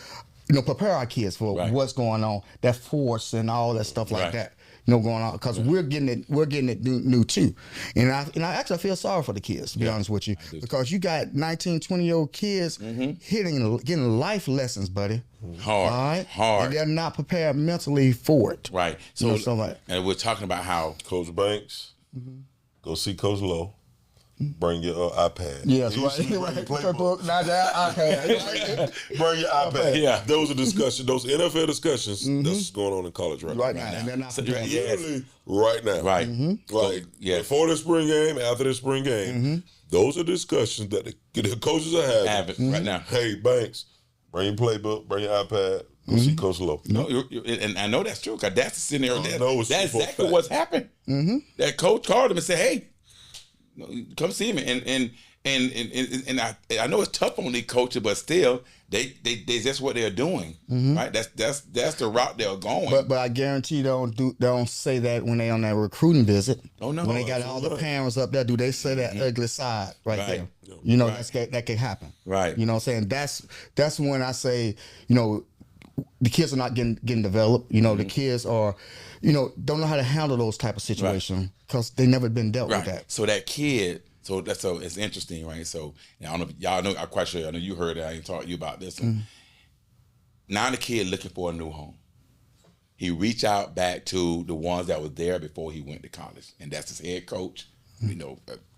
prepare our kids for what's going on, that force and all that stuff like that. Going on, because we're getting it new too. And I actually feel sorry for the kids, to be honest with you, because you got 19, 20-year-old kids getting life lessons, buddy. Hard. And they're not prepared mentally for it. Right. So, and we're talking about how Coach Banks, go see Coach Lowe. Bring your iPad. Yes, right. Playbook, not that iPad. Bring your iPad. Yeah. Those are discussions. Those NFL discussions. That's going on in college right now. And they're not Literally right now. Right. Like before the spring game, after the spring game, those are discussions that the coaches are having. Right now. Hey, Banks, bring your playbook, bring your iPad, go see Coach Lowe. No, and I know that's true, because that's the scenario. That's exactly what's happened. That coach called him and said, hey, come see me, and I know it's tough on these coaches, but still, they that's what they're doing, right? That's the route they're going. But I guarantee they don't say that when they on that recruiting visit. Oh no, when they got all the parents up there, do they say that ugly side right there? That can happen. Right. You know what I'm saying? That's when I say, the kids are not getting developed. The kids are, don't know how to handle those type of situations because they never been dealt with that. So that kid, so it's interesting, right? So I don't know if y'all know. I'm quite sure. I know you heard it. I ain't talked to you about this. Now the kid looking for a new home. He reached out back to the ones that was there before he went to college, and that's his head coach, a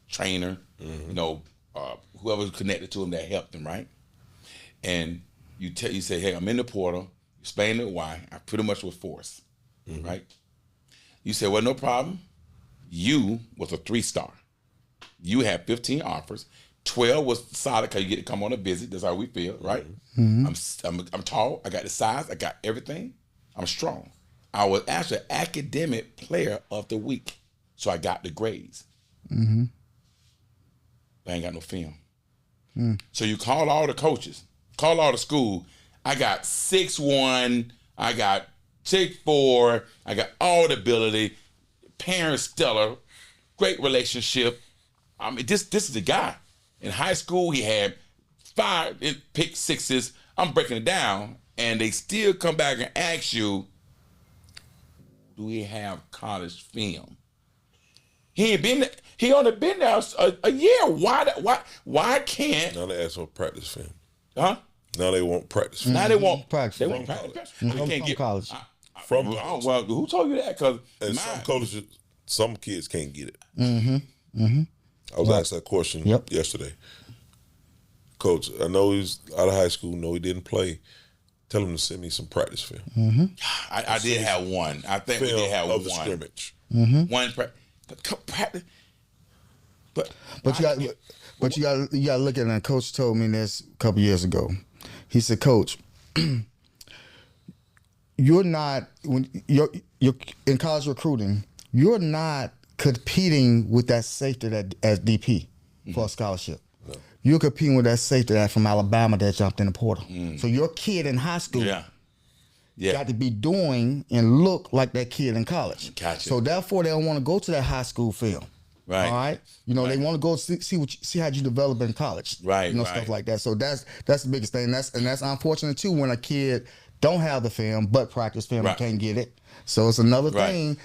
trainer, whoever connected to him that helped him, right? And you say, hey, I'm in the portal. You explain it why. I pretty much was forced, right? You say, well, no problem. You was a 3-star. You had 15 offers. 12 was solid because you get to come on a visit. That's how we feel, right? I'm tall. I got the size. I got everything. I'm strong. I was actually academic player of the week, so I got the grades. But I ain't got no film. So you call all the coaches. Call all the school. I got 6'1", I got 6'4", I got all the ability, parents stellar, great relationship. I mean, this is the guy. In high school, he had 5 pick 6s. I'm breaking it down, and they still come back and ask you, do we have college film? He only been there a year. Why can't? Now they ask for practice film. Huh? Now they want practice film. Now they want practice. They want practice. From college. From college. Well, who told you that? Because some colleges, some kids can't get it. I was asked that question yesterday. Coach, I know he's out of high school. No, he didn't play. Tell him to send me some practice film. I did have one. I think we did have of the one. scrimmage. One practice. But you got to look at it. And Coach told me this a couple years ago. He said, Coach, you're not when you're in college recruiting. You're not competing with that safety that as DP for a scholarship. No. You're competing with that safety that from Alabama that jumped in the portal. So your kid in high school, got to be doing and look like that kid in college. Gotcha. So therefore, they don't want to go to that high school film. Right. All right. They want to go see how you develop in college. Right. Stuff like that. So that's the biggest thing. That's unfortunate too when a kid don't have the film but practice film and can't get it. So it's another thing.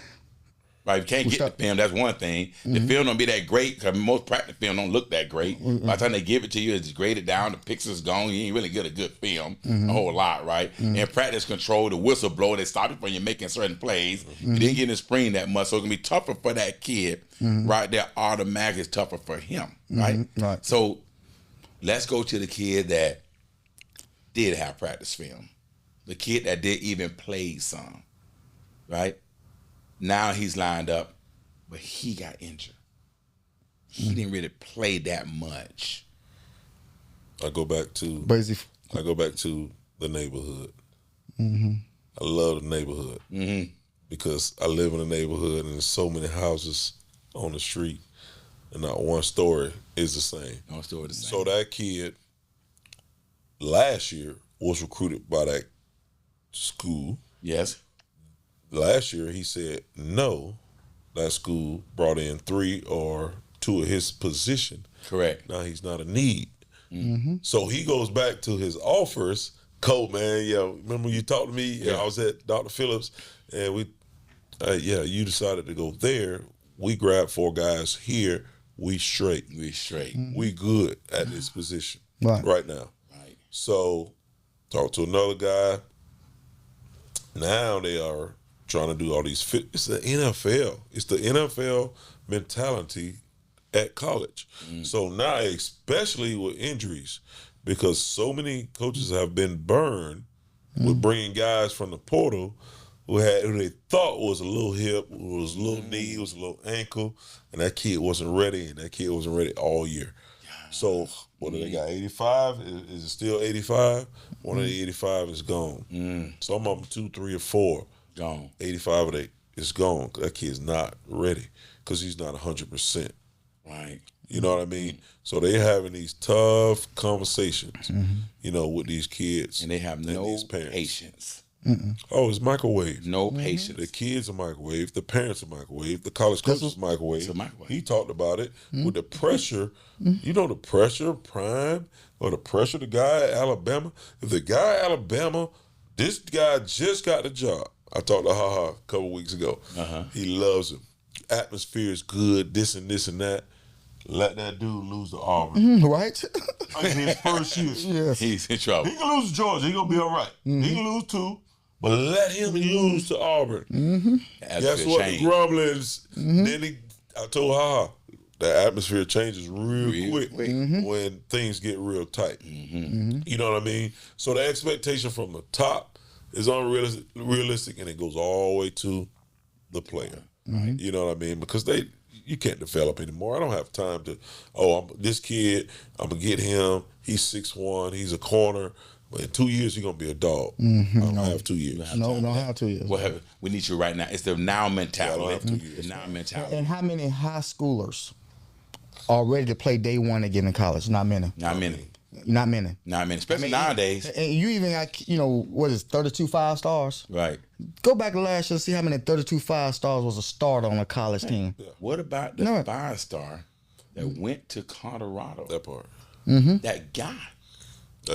Right, you can't get the film. That's one thing. The film don't be that great because most practice film don't look that great. By the time they give it to you, it's graded down. The pixels gone. You ain't really get a good film a whole lot, right? And practice control, the whistle blow, they stop you from you making certain plays. You didn't get in the spring that much, so it's gonna be tougher for that kid. Right there, automatically, it's tougher for him. Right. Right. So let's go to the kid that did have practice film, the kid that did even play some, right? Now he's lined up, but he got injured. He didn't really play that much. I go back to the neighborhood. I love the neighborhood because I live in a neighborhood and there's so many houses on the street, and not one story is the same. No story the same. So that kid last year was recruited by that school. Yes. Last year, he said no. That school brought in 3 or 2 of his position. Correct. Now he's not a need. So he goes back to his offers. Coach, man, remember you talked to me? Yeah, I was at Dr. Phillips, and you decided to go there. We grabbed 4 guys here. We straight. We good at this position right now. Right. So talk to another guy. Now they are trying to do all these fit. It's the NFL. It's the NFL mentality at college. So now, especially with injuries, because so many coaches have been burned with bringing guys from the portal who they thought was a little hip, was a little knee, was a little ankle, and that kid wasn't ready, and that kid wasn't ready all year. So what do they got, 85? Is it still 85? One of the 85 is gone. Some of them 2, 3, or 4. Gone. 85 of it is gone. That kid's not ready because he's not 100%. Right. You know what I mean? So they're having these tough conversations, with these kids. And they have no these parents. patience. Oh, it's microwave. No patience. The kids are microwave. The parents are microwave. The college coaches are microwave. It's a microwave. He talked about it with the pressure. You know the pressure, Prime, or the pressure the guy at Alabama. If the guy at Alabama, this guy just got the job. I talked to HaHa a couple weeks ago. He loves him. Atmosphere is good, this and that. Let that dude lose to Auburn. Right? In his first year. Yes. He's in trouble. He can lose to Georgia. He going to be all right. He can lose 2, but let him lose to Auburn. Guess what? The grumblings. Then I told HaHa, the atmosphere changes real quick when things get real tight. You know what I mean? So the expectation from the top is unrealistic, and it goes all the way to the player. You know what I mean? Because you can't develop anymore. I don't have time to, this kid, I'm going to get him. He's 6'1", he's a corner. But in 2 years, he's going to be a dog. I don't have 2 years. No, don't have 2 years. Well, we need you right now. It's the now mentality. I don't have 2 years. The now mentality. And how many high schoolers are ready to play day one again in college? Not many. Not many. Especially nowadays. And you even got, 32 5-stars? Right. Go back to last year and see how many 32 5-stars was a starter on a college team. What about the 5-star that went to Colorado? That part. That guy.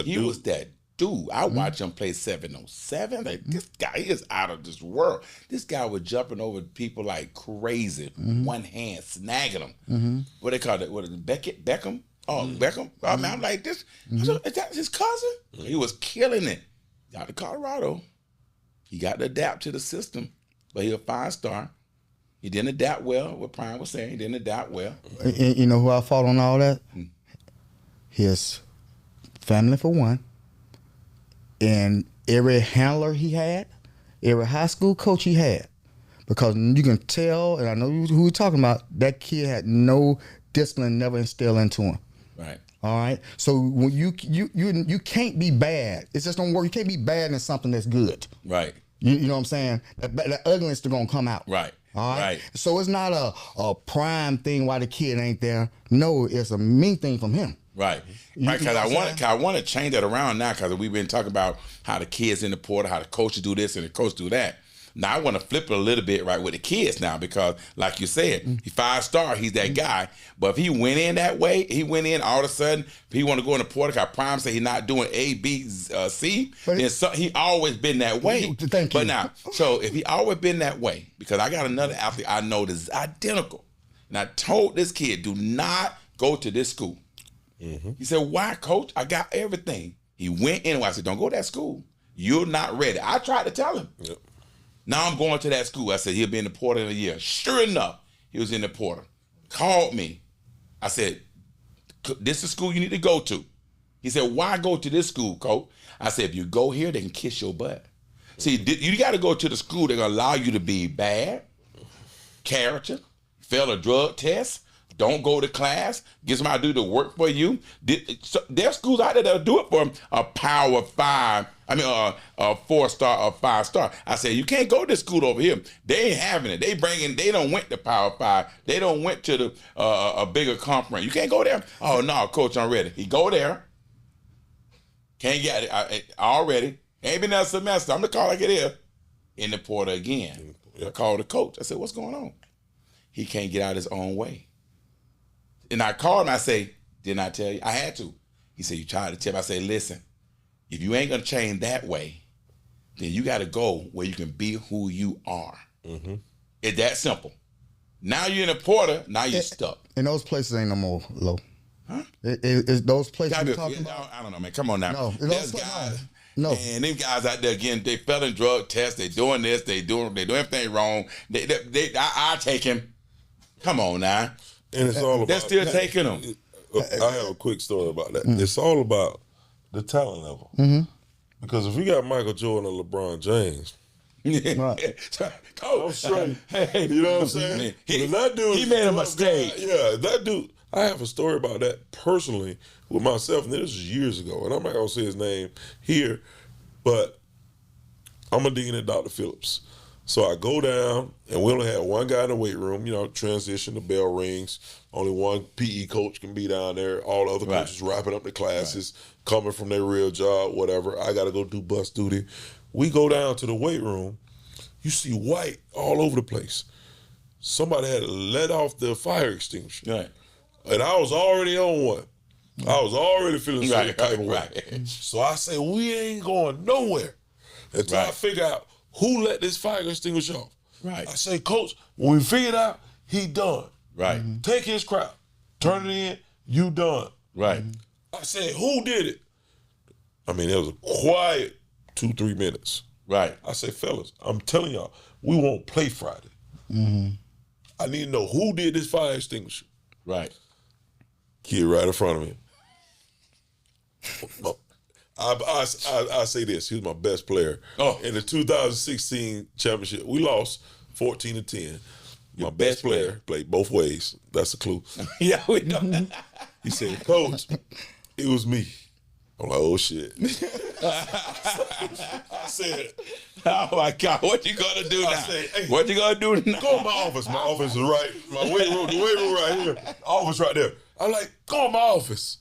He was that dude. I watched him play 707. Like, this guy, he is out of this world. This guy was jumping over people like crazy. One hand, snagging them. What they call it? What is it? Beckham? Oh, Beckham. I mean, I'm like, this. Is that his cousin? He was killing it. Got to Colorado. He got to adapt to the system, but he a 5-star. He didn't adapt well. What Prime was saying, he didn't adapt well. And you know who I fought on all that? His family, for one, and every handler he had, every high school coach he had, because you can tell, and I know who we're talking about. That kid had no discipline, never instilled into him. Right. All right. So when you can't be bad. It just don't work. You can't be bad in something that's good. Right. You know what I'm saying? The ugliness is gonna come out. Right. All right. Right. So it's not a prime thing why the kid ain't there. No, it's a mean thing from him. Right. Right, because I want to change that around now because we've been talking about how the kids in the portal, how the coaches do this and the coach do that. Now I want to flip it a little bit right with the kids now because, like you said, he's 5-star, he's that guy. But if he went in that way, all of a sudden, if he want to go in the portal, because Prime said he's not doing A, B, C, then he always been that way. Thank you. But now, so if he always been that way, because I got another athlete I know that's identical, and I told this kid, do not go to this school. He said, why, coach? I got everything. He went anyway. I said, don't go to that school. You're not ready. I tried to tell him. Yep. Now I'm going to that school. I said, he'll be in the portal in a year. Sure enough, he was in the portal. Called me. I said, this is the school you need to go to. He said, why go to this school, coach? I said, if you go here, they can kiss your butt. See, you got to go to the school that's going to allow you to be bad, character, fail a drug test, don't go to class, get somebody to do the work for you. There's schools out there that'll do it for a power 5. I mean, a 4-star or 5-star. I said, you can't go to this school over here. They ain't having it. They don't went to power 5. They don't went to the a bigger conference. You can't go there. Oh, no, coach, I'm ready. He go there. Can't get it already. Ain't been there a semester. I'm going to call like it is. In the portal again. I called the coach. I said, what's going on? He can't get out his own way. And I called him. I say, didn't I tell you? I had to. He said, you tried to tell me. I said, listen, if you ain't going to change that way, then you got to go where you can be who you are. It's that simple. Now you're in a portal. Now you're stuck. And those places ain't no more low. Huh? It's those places you're talking about? I don't know, man. Come on now. No, there's guys. No. And them guys out there, again, they failing drug tests. They doing this. They doing everything wrong. I take him. Come on now. And it's all about. They're still taking them. I have a quick story about that. It's all about the talent level. Because if you got Michael Jordan or LeBron James, I'm straight. Hey, you know what I'm saying? He made a mistake. Yeah, that dude. I have a story about that personally with myself, and this was years ago, and I'm not gonna say his name here, but I'm gonna dig into Dr. Phillips. So I go down, and we only had one guy in the weight room. You know, transition, the bell rings. Only one PE coach can be down there. All the other coaches wrapping up the classes, coming from their real job, whatever. I got to go do bus duty. We go down to the weight room. You see white all over the place. Somebody had let off the fire extinguisher. Right. And I was already on one. I was already feeling some type of way. So I say, we ain't going nowhere until I figure out who let this fire extinguisher off. Right. I say, Coach, when we figure it out, he done. Right. Take his crap, turn it in, you done. Right. I said, who did it? I mean, it was a quiet 2-3 minutes. Right. I say, fellas, I'm telling y'all, we won't play Friday. I need to know who did this fire extinguisher. Right. Kid right in front of me. I say this, he was my best player. In the 2016 championship, we lost 14-10. My best player played both ways. That's a clue. Yeah, we know. He said, Coach, it was me. I'm like, oh shit. I said, oh my God, what you gonna do now? I said, hey, what you gonna do now? Go in my office. My office is right. My weight room, the weight room right here. Office right there. I'm like, go in my office.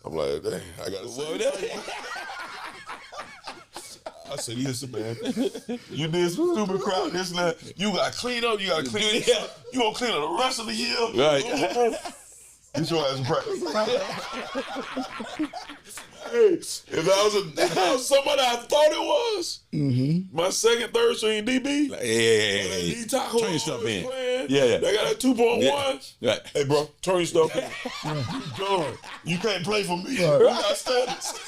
I'm like, dang, I gotta say that. I said, listen, man, you did some stupid crap, this and that. You gotta clean up, you gotta clean this up. You gonna clean up the rest of the year. Right. Get your ass in practice. Hey, if that was somebody I thought it was, my second, third string DB, yeah. Turn your stuff in. Yeah. They got that 2.1. Right. Hey, bro, turn your stuff in. You done. You can't play for me. I got standards.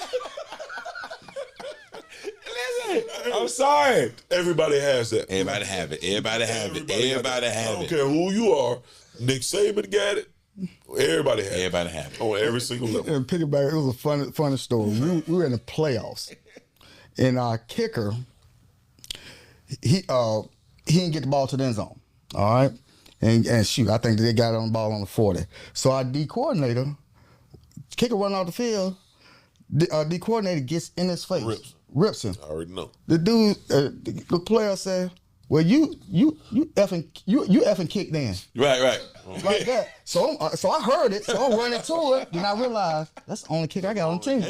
Listen, I'm sorry. Everybody has that. Everybody have it. Everybody have it. I don't care who you are. Nick Saban got it. Everybody have it. Everybody have it. On every single level. And piggyback, it was a funny story. We were in the playoffs, and our kicker, he didn't get the ball to the end zone. All right, and shoot, I think they got on the ball on the 40. So our D coordinator, kicker run off the field. The D coordinator gets in his face, rips him. I already know. The dude, the player said, well, you effing kicked in. Right. Like that. So I heard it. So I'm running to it. Then I realized that's the only kick I got on the team.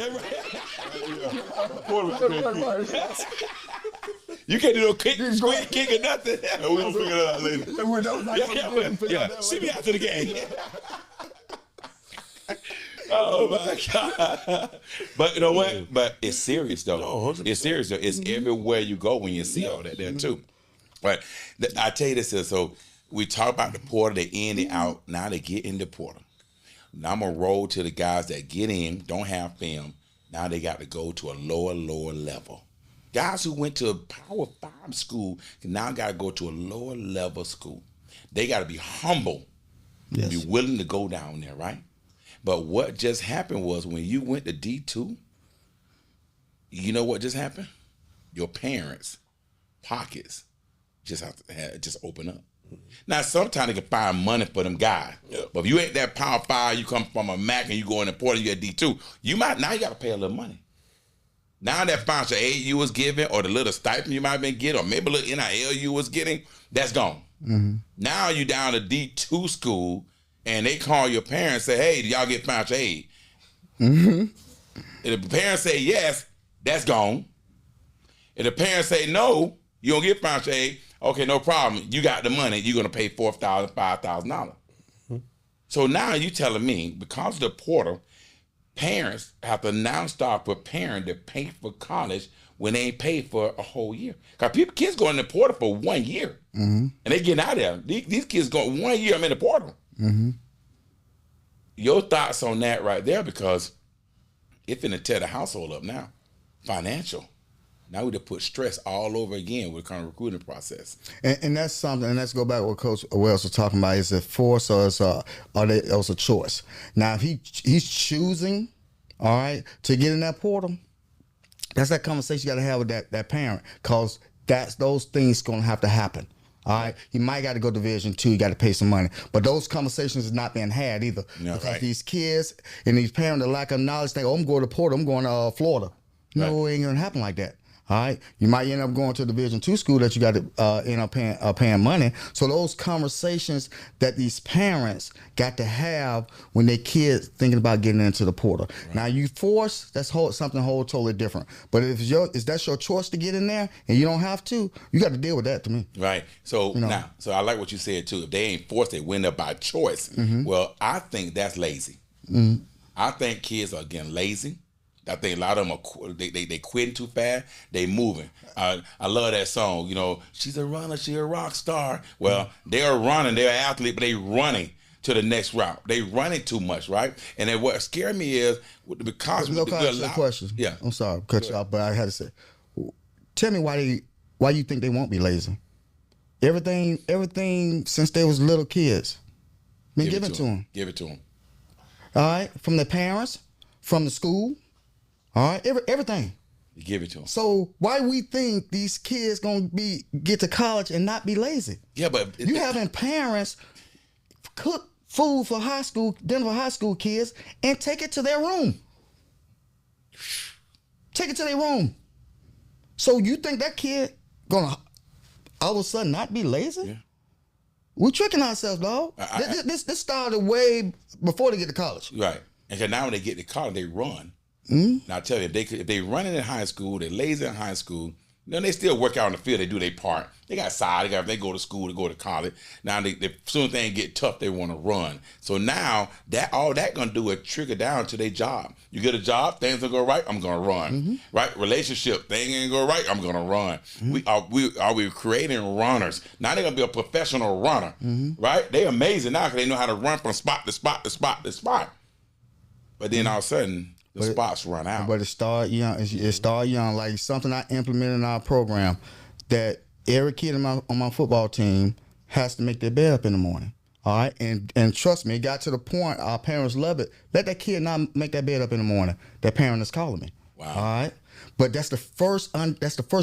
You can't do no kick, squeak, kick, or nothing. We're gonna figure that out later. Yeah. See me after the game. Oh my God! But you know what? But it's serious though. Oh, it's serious though. It's everywhere you go when you see all that there too. But I tell you this is so. We talk about the portal, they in, they out. Now they get in the portal. Now I'm gonna roll to the guys that get in, don't have film. Now they got to go to a lower level. Guys who went to a Power 5 school now got to go to a lower level school. They got to be humble, Yes. be willing to go down there, right? But what just happened was when you went to D2, you know what just happened? Your parents' pockets just just open up. Now, sometimes they can find money for them guys. Yep. But if you ain't that Power 5, you come from a MAC and you go in the port and you get D2, you got to pay a little money. Now that financial aid you was giving or the little stipend you might have been getting or maybe a little NIL you was getting, that's gone. Mm-hmm. Now you down to D2 school and they call your parents and say, hey, do y'all get financial aid? Mm-hmm. If the parents say yes, that's gone. If the parents say no, you don't get financial aid, okay, no problem. You got the money, you're going to pay $4,000, $5,000. Mm-hmm. So now you telling me, because of the portal, parents have to now start preparing to pay for college when they ain't paid for a whole year. Because kids go in the portal for 1 year, and they getting out of there. These kids go 1 year, I'm in the portal. Mm-hmm. Your thoughts on that right there, because it's finna tear the household up now, financial. Now we just put stress all over again with the kind of recruiting process. And that's something, and let's go back to what Coach Wells was talking about. Is it force or is a choice? Now, if he's choosing, all right, to get in that portal, that's that conversation you got to have with that parent, because those things going to have to happen. All right, he might got to go Division II. You got to pay some money, but those conversations is not being had either. No, because right. These kids and these parents, the lack of knowledge, think, "Oh, I'm going to portal. I'm going to Florida." No, right. It ain't gonna happen like that. All right, you might end up going to a Division II school that you got to end up paying money. So those conversations that these parents got to have when their kids thinking about getting into the portal. Right. Now you force, that's something totally different. But if that's your choice to get in there and you don't have to, you got to deal with that. To me, right. So now, so I like what you said too. If they ain't forced, they win up by choice. Mm-hmm. Well, I think that's lazy. Mm-hmm. I think kids are getting lazy. I think a lot of them are they quitting too fast. They moving. I love that song. You know, she's a runner, she's a rock star. Well, they're running, they're an athlete, but they running to the next route. They running too much, right? And then what scared me is because no question. Yeah, I'm sorry, cut you off, but I had to say, tell me why you think they won't be lazy? Everything since they was little kids been given to them. Give it to them. All right, from their parents, from the school. All right, everything. You give it to them. So why we think these kids gonna get to college and not be lazy? Yeah, but you having parents cook food for dinner for high school kids, and take it to their room. Take it to their room. So you think that kid gonna all of a sudden not be lazy? Yeah. We're tricking ourselves, dog. This started way before they get to college. Right, and now when they get to college, they run. Mm-hmm. Now I tell you, if they running in high school, they're lazy in high school, then they still work out on the field. They do their part. They got side. They go to school. They go to college. Now as soon as things get tough, they want to run. So now all that gonna do is trigger down to their job. You get a job, things don't go right. I'm gonna run. Mm-hmm. Right? Relationship, things ain't go right. I'm gonna run. Mm-hmm. We creating runners. Now they're gonna be a professional runner. Mm-hmm. Right? They're amazing now because they know how to run from spot to spot to spot to spot. But then all of a sudden, the spots run out. But it started young. It started young. Like something I implemented in our program, that every kid on my football team has to make their bed up in the morning. All right, and trust me, it got to the point our parents love it. Let that kid not make that bed up in the morning. That parent is calling me. Wow. All right, but that's the first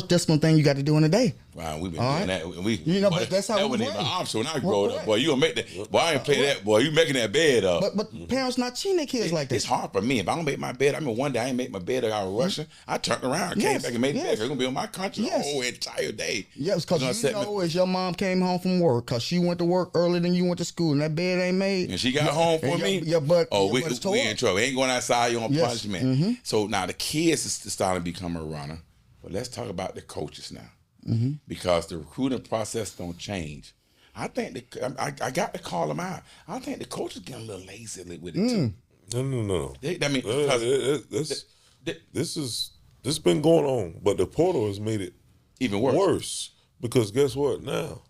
discipline thing you got to do in the day Wow, we've been All doing right. that. We, You know, boy, but that's how that we wasn't even an raised. option when I grew up. Correct. Boy, you gonna make that? Boy, I ain't play that. Boy, you making that bed up. But parents not cheating their kids like that. It's hard for me. If I don't make my bed, I mean, one day I ain't make my bed. I was rushing. I turned around, came Yes, back and made the yes. bed. It's gonna be on my conscience Yes. the whole entire day. Yeah, because Gonna you set me- know, as your mom came home from work, because she went to work earlier than you went to school, and that bed ain't made. And she got home for and me. Your butt. Oh, your we butt's tore we up. in trouble. Ain't going outside. You on Yes. punishment. So now the kids is starting to become a runner. But let's talk about the coaches now, because the recruiting process don't change. I think I got to call them out. I think the coaches getting a little lazy with it too. No. I mean, because This has been going on, but the portal has made it even worse. because guess what? Now,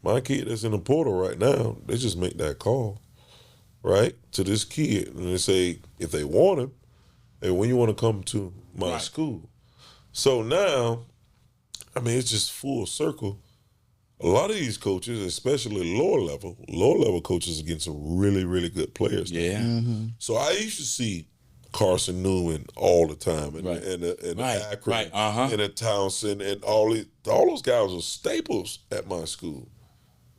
my kid that's in the portal right now, they just make that call, right, to this kid, and they say if they want him, hey, when you want to come to my Right. school. So now, I mean, it's just full circle. A lot of these coaches, especially lower level coaches, are getting some really, really good players. now. Yeah. So I used to see Carson Newman all the time, and Right. and Right, Akron, right, uh-huh. and at Townsend, and all those guys were staples at my school.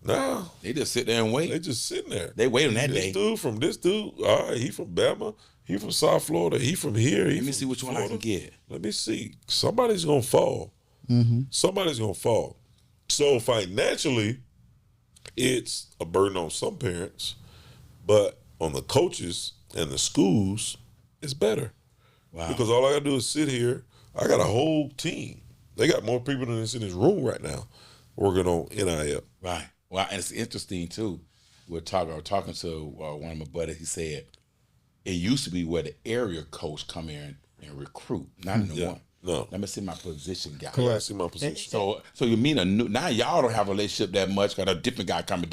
Now They just sit there and wait. they just sitting there. They wait on that this day. dude, all right, he from Bama, he from South Florida, he from here. Let me see which one I can get. Let me see. Somebody's gonna fall. Somebody's gonna fall. So financially, it's a burden on some parents, but on the coaches and the schools, it's better. Wow. Because all I gotta do is sit here. I got a whole team. They got more people than this in this room right now working on NIL. Right. Well, and it's interesting too. I was talking to one of my buddies. He said it used to be where the area coach come in and recruit, not anymore. No. Let me see my position guy. I see my position. So you mean now y'all don't have a relationship that much because a different guy coming.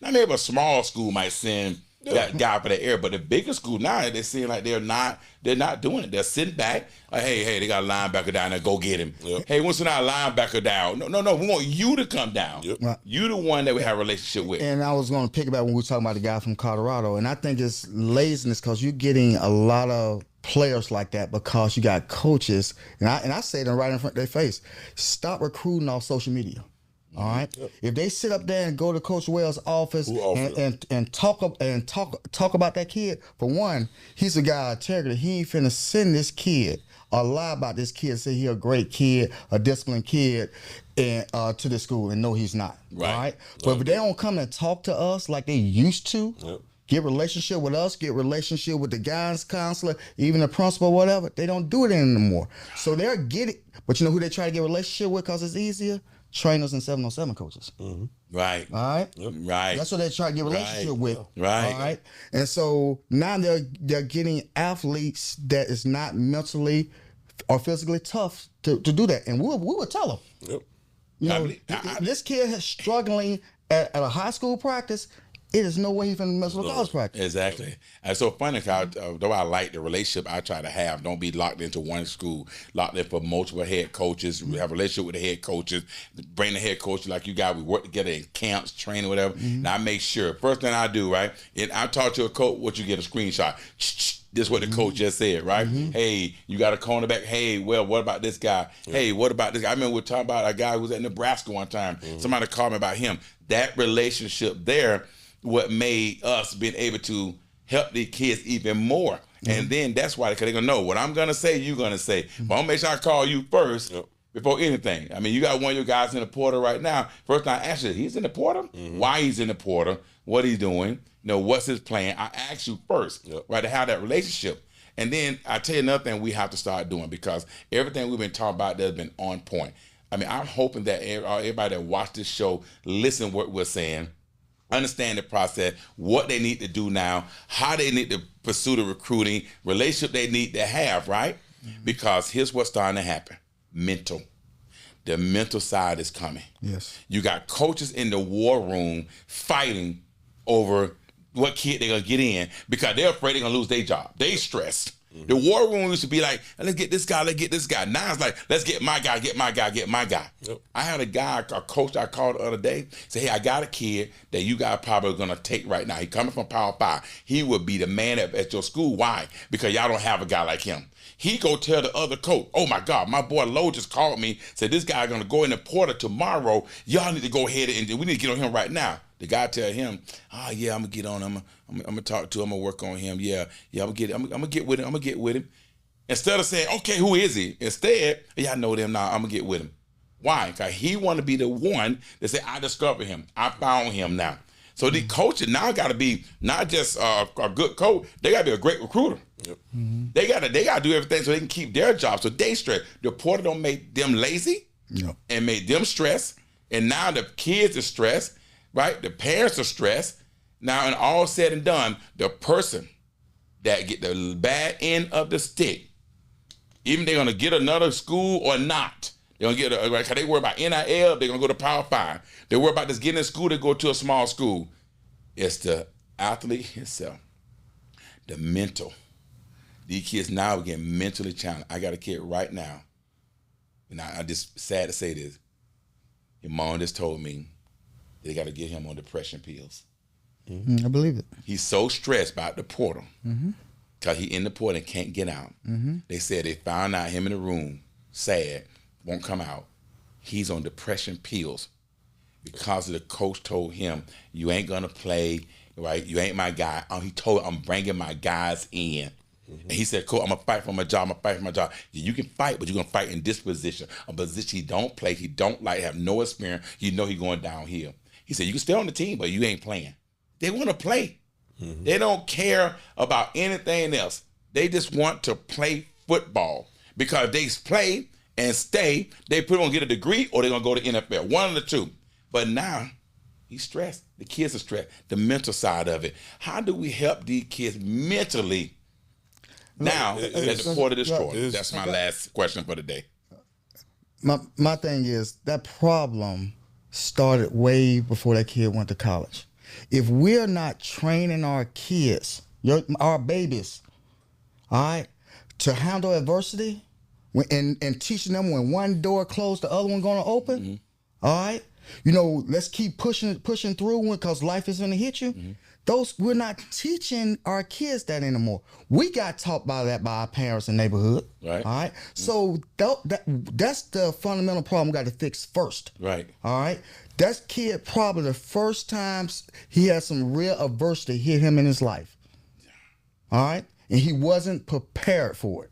Now maybe a small school might send that guy for the area, but the bigger school now they seem like they're not doing it. They're sitting back like, hey, they got a linebacker down there, go get him. Yep. Hey, what's our linebacker down? No, we want you to come down. Yep. Right. You the one that we have a relationship with. And I was going to pick about when we were talking about the guy from Colorado, and I think it's laziness because you're getting a lot of players like that because you got coaches, and I say them right in front of their face. Stop recruiting off social media. All right. If they sit up there and go to Coach Wells' office Who offered and talk about that kid, for one, he's a guy of integrity. He ain't finna send this kid or lie about this kid, say he a great kid, a disciplined kid, and to the school and no, he's not. Right. All right. But if they don't come and talk to us like they used to. Yep. Get relationship with us, get relationship with the guidance counselor, even the principal, whatever. They don't do it anymore. So they're getting, but you know who they try to get a relationship with because it's easier? Trainers and 707 coaches. Right. All right? Right. That's what they try to get a relationship Right. with. Right. All right? And so now they're getting athletes that is not mentally or physically tough to do that. And we would tell them. Yep. You know, I- this kid is struggling at a high school practice. It is no way he's going to mess with a college practice. Exactly. And it's so funny because though I like the relationship I try to have, don't be locked into one school, locked in for multiple head coaches. We have a relationship with the head coaches, bring the head coach like you got. We work together in camps, training, whatever. And I make sure, first thing I do, right, and I talk to a coach, what you get a screenshot. This is what the coach just said, right? Hey, you got a cornerback. Hey, well, what about this guy? Hey, what about this guy? I remember we were talking about a guy who was at Nebraska one time. Somebody called me about him. That relationship there, what made us being able to help the kids even more. And then that's why, because they're going to know what I'm going to say, you're going to say. But I'm going to make sure I call you first before anything. I mean, you got one of your guys in the portal right now. First time I ask you, he's in the portal? Why he's in the portal? What he's doing? You know, what's his plan? I ask you first, right, to have that relationship. And then I tell you another thing we have to start doing, because everything we've been talking about has been on point. I mean, I'm hoping that everybody that watched this show listen what we're saying, understand the process, what they need to do now, how they need to pursue the recruiting, relationship they need to have, right? Because here's what's starting to happen. Mental. The mental side is coming. Yes. You got coaches in the war room fighting over what kid they're going to get in because they're afraid they're going to lose their job. They stressed. The war room used to be like, let's get this guy, let's get this guy. Now it's like, let's get my guy, get my guy, get my guy. Yep. I had a guy, a coach I called the other day, say, hey, I got a kid that you guys probably going to take right now. He coming from Power 5. He would be the man at your school. Why? Because y'all don't have a guy like him. he go tell the other coach, oh my God, my boy Lowe just called me, said this guy gonna go in the portal tomorrow. Y'all need to go ahead and we need to get on him right now. The guy tell him, yeah, I'm gonna get on him. I'm gonna talk to him. I'm gonna work on him. Yeah, I'm gonna get with him. Instead of saying, okay, who is he? Instead, yeah, I know them now. I'm gonna get with him. Why? Because he want to be the one that say, I discovered him. I found him now. So the coaches now got to be not just a good coach. They got to be a great recruiter. Yep. Mm-hmm. They got to do everything so they can keep their job. So they stress. The portal don't make them lazy and make them stress. And now the kids are stressed, right? The parents are stressed. Now, and all said and done, the person that get the bad end of the stick, even they're going to get another school or not, they're going to get because they worry about NIL, they're going to go to Power 5. They worry about just getting in school, they go to a small school. It's the athlete himself, the mental. These kids now are getting mentally challenged. I got a kid right now, and I just sad to say this. Your mom just told me they got to get him on depression pills. Mm-hmm. I believe it. He's so stressed about the portal because he in the portal and can't get out. Mm-hmm. They said they found out him in the room, sad, won't come out. He's on depression pills because the coach told him, you ain't going to play, right? You ain't my guy. He told I'm bringing my guys in. Mm-hmm. And he said, cool, I'm going to fight for my job. You can fight, but you're going to fight in this position, a position he don't play, he don't like, have no experience. You know he's going downhill. He said, you can stay on the team, but you ain't playing. They want to play. Mm-hmm. They don't care about anything else. They just want to play football because if they play and stay, they probably going to get a degree or they're going to go to NFL, one of the two. But now he's stressed. The kids are stressed. The mental side of it. How do we help these kids mentally now that the portal destroyed? That's my last question for the day. My thing is that problem started way before that kid went to college. If we're not training our kids, our babies, all right, to handle adversity and teaching them when one door closed, the other one going to open, all right, let's keep pushing through because life is going to hit you. Mm-hmm. We're not teaching our kids that anymore. We got taught by our parents in the neighborhood. Right. All right. Mm-hmm. So that's the fundamental problem we got to fix first. Right. All right. That kid probably the first time he had some real adversity hit him in his life. All right. And he wasn't prepared for it.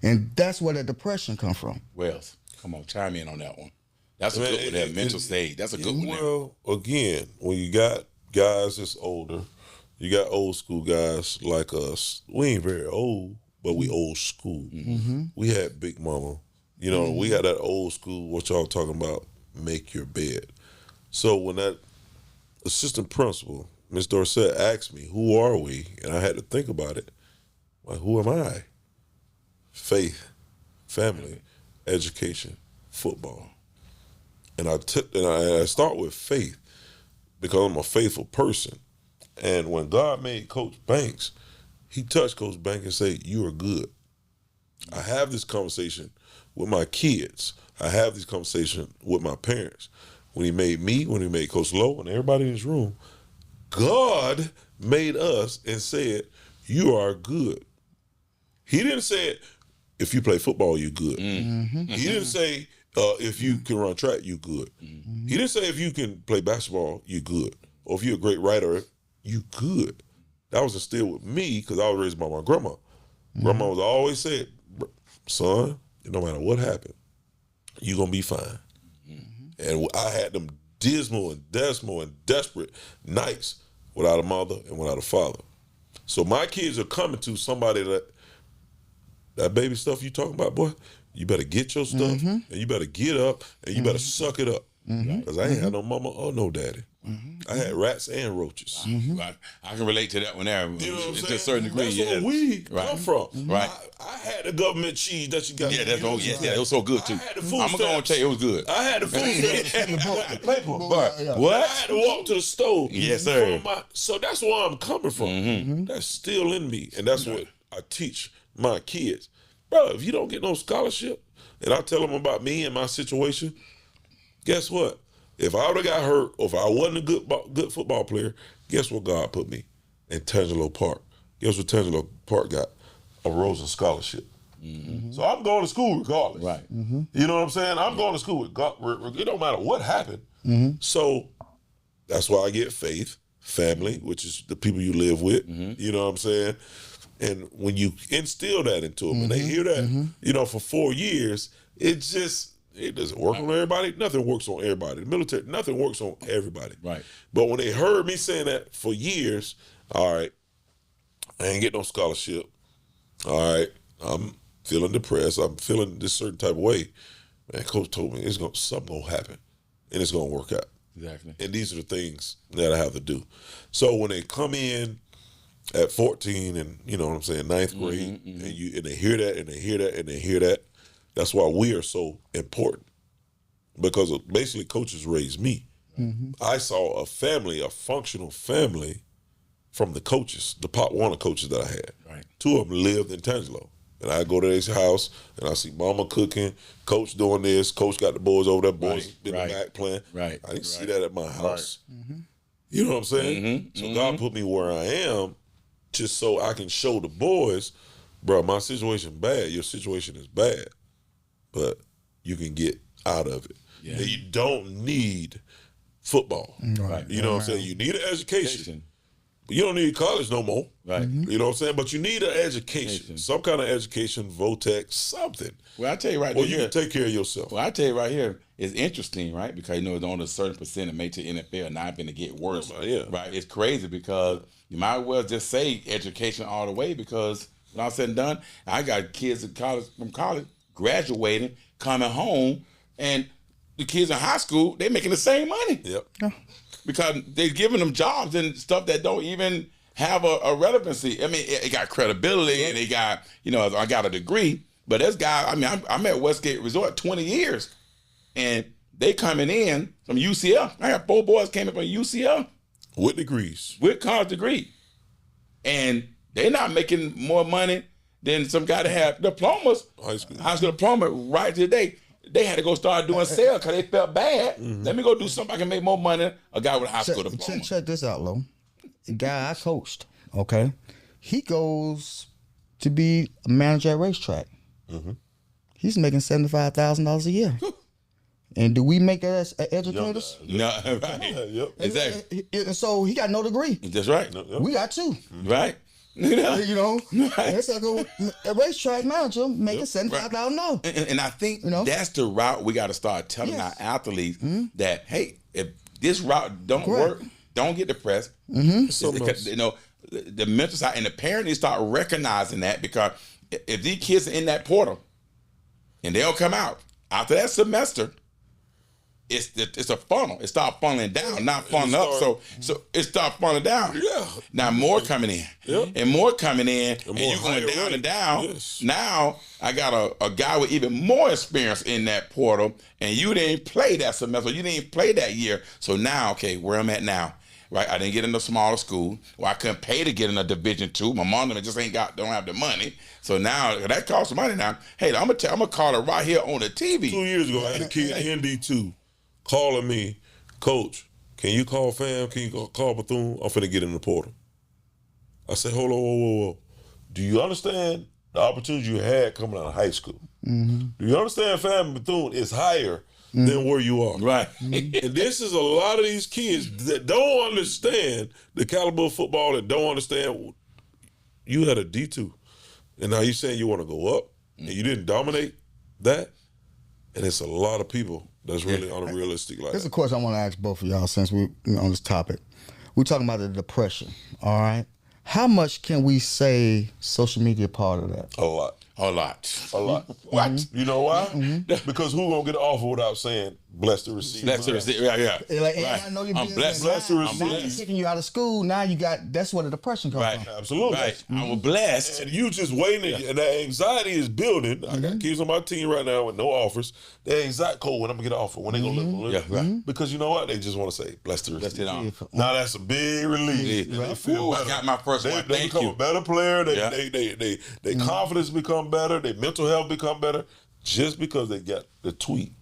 And that's where the depression come from. Wells, come on, chime in on that one. That's a good one, that mental state. That's a good one. Well, again, when you got guys that's older, you got old school guys like us. We ain't very old, but we old school. Mm-hmm. We had Big Mama. We had that old school, what y'all talking about, make your bed. So when that assistant principal, Ms. Dorsett, asked me, who are we? And I had to think about it. Like, who am I? Faith, family, education, football. And I start with faith because I'm a faithful person. And when God made Coach Banks, he touched Coach Banks and said, you are good. I have this conversation with my kids. I have this conversation with my parents. When he made me, when he made Coach Lowe and everybody in this room, God made us and said, you are good. He didn't say, if you play football, you're good. Mm-hmm. He didn't say, if you can run track, you good. Mm-hmm. He didn't say if you can play basketball, you good. Or if you're a great writer, you good. That was instilled with me because I was raised by my grandma. Mm-hmm. Grandma was always said, son, no matter what happened, you're going to be fine. Mm-hmm. And I had them dismal and desperate nights without a mother and without a father. So my kids are coming to somebody that baby stuff you talking about, boy, you better get your stuff and you better get up and you better suck it up. Because I ain't had no mama or no daddy. I had rats and roaches. I can relate to that one there. You know what I'm saying? To a certain degree, that's where we come from. Right. I had the government cheese that you got. Yeah, it was so good too. I had the food I'm going to tell you, it was good. I had the food stamps. Paper. What? I had to walk to the stove. Yes, sir. So that's where I'm coming from. That's still in me. And that's what I teach my kids. Bro, if you don't get no scholarship, and I tell them about me and my situation, guess what? If I would have got hurt, or if I wasn't a good football player, guess what God put me? In Tangelo Park. Guess what Tangelo Park got? A Rosen Scholarship. So I'm going to school regardless. Right. You know what I'm saying? I'm going to school. It don't matter what happened. So that's why I get faith, family, which is the people you live with. You know what I'm saying? And when you instill that into them, and they hear that, you know, for 4 years, it doesn't work on everybody. Nothing works on everybody. The military, nothing works on everybody. Right. But when they heard me saying that for years, all right, I ain't get no scholarship. All right, I'm feeling depressed. I'm feeling this certain type of way. Man, coach told me something gonna happen, and it's gonna work out. Exactly. And these are the things that I have to do. So when they come in at 14 and, you know what I'm saying, ninth grade, and they hear that and they hear that and they hear that, that's why we are so important. Because basically coaches raised me. I saw a family, a functional family from the coaches, the Pop Warner coaches that I had. Right. 2 of them lived in Tangelo. And I go to his house and I see mama cooking, coach doing this, coach got the boys over there, boys in the back playing. Right. I didn't see that at my house. You know what I'm saying? So God put me where I am just so I can show the boys, bro, my situation bad, your situation is bad, but you can get out of it. Yeah. And you don't need football. Right. You know what I'm saying? You need an education. But you don't need college no more. Right. You know what I'm saying? But you need an education. Some kind of education, Votech, something. Well, I tell you right Or here. you can take care of yourself. Well, I tell you right here, it's interesting, right? Because you know it's only a certain percent that make to NFL, not going to get worse. Yeah. Right. It's crazy because you might as well just say education all the way, because when all said and done, I got kids in college from college graduating, coming home, and the kids in high school, they making the same money. Yep. Because they're giving them jobs and stuff that don't even have a relevancy. I mean, it got credibility and they got, you know, I got a degree. But this guy, I mean, I'm at Westgate Resort 20 years, and they coming in from UCL. I got 4 boys came in from UCL With degrees. with college degree, and they're not making more money than some guy that have diplomas, high school diploma right today. They had to go start doing sales because they felt bad. Let me go do something I can make more money than a guy with a high school diploma. Check this out, Lo. The guy I coached, okay, he goes to be a manager at racetrack. He's making $75,000 a year. And do we make that as educators? No, right. Yep. Exactly. And so he got no degree. That's right. We got 2. Right. You know? Right. It's like a racetrack manager making $75,000. And I think that's the route we got to start telling our athletes that, hey, if this route don't work, don't get depressed. Because, you know, the mental side and the parents need to start recognizing that, because if these kids are in that portal and they'll come out after that semester, it's a funnel. It starts funneling down, not funneling up. So it starts funneling down. Yeah. Now more coming in, and more coming in, and you're going down and down. Yes. Now I got a guy with even more experience in that portal, and you didn't play that semester. You didn't play that year. So now, okay, where I'm at now, right? I didn't get in a smaller school, or I couldn't pay to get in a Division II. My mom just don't have the money. So now that costs money. Now, hey, I'm gonna call it right here on the TV. 2 years ago, I had a kid ND2 calling me, Coach, can you call fam? Can you call Bethune? I'm finna get in the portal. I said, hold on, whoa. Do you understand the opportunity you had coming out of high school? Do you understand fam Bethune is higher than where you are? Right. And this is a lot of these kids that don't understand the caliber of football, that don't understand you had a D2. And now you're saying you want to go up, and you didn't dominate that? And it's a lot of people that's really unrealistic like Here's that. a question I want to ask both of y'all since we're on this topic. We're talking about the depression, all right? How much can we say social media part of that? A lot. A lot. What? You know why? Because who gonna get an offer without saying bless the receiver? Bless the receiver. Yeah. Like, Right. I know you're I'm blessed. Bless the Now receiver. they're kicking you out of school. Now you got, that's where the depression comes Right. from. Absolutely. Right. I was blessed. And you just waiting, and that anxiety is building. I got kids on my team right now with no offers. That anxiety cold when I'm gonna get an offer. When they gonna look? Yeah, right. Because you know what? They just want to say bless the Blessed it receiver. on. Now that's a big relief. Yeah. They feel Ooh, I better. got my first They one. they Thank become you. a better player. Yeah. Their confidence become better. Their mental health become better just because they got the tweet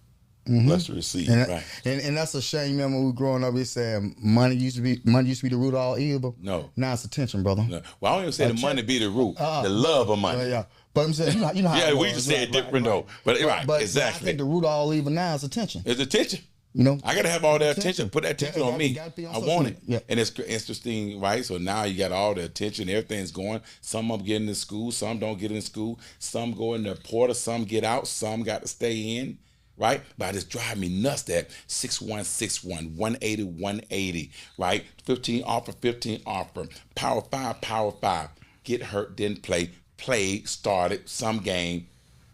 Let's receive. And, Right. and that's a shame. Remember when we were growing up, we said money used to be the root of all evil. No. Now it's attention, brother. No. Well, I don't even say the money be the root. The love of money. Yeah. But I'm saying, you know how Yeah, it we was, just say it right, different though. But right, But I exactly. think the root of all evil now is attention. It's attention. You know, I gotta have all that attention. Put that attention on me. gotta be on I social want it. media. Yeah. And it's interesting, right? So now you got all the attention. Everything's going. Some of them get into school. Some don't get in school. Some go in the portal. Some get out. Some got to stay in. Right? But it just drive me nuts that 6161, 180, 180, right? 15 offer, 15 offer. Power 5. Get hurt, didn't play. Played, started some game.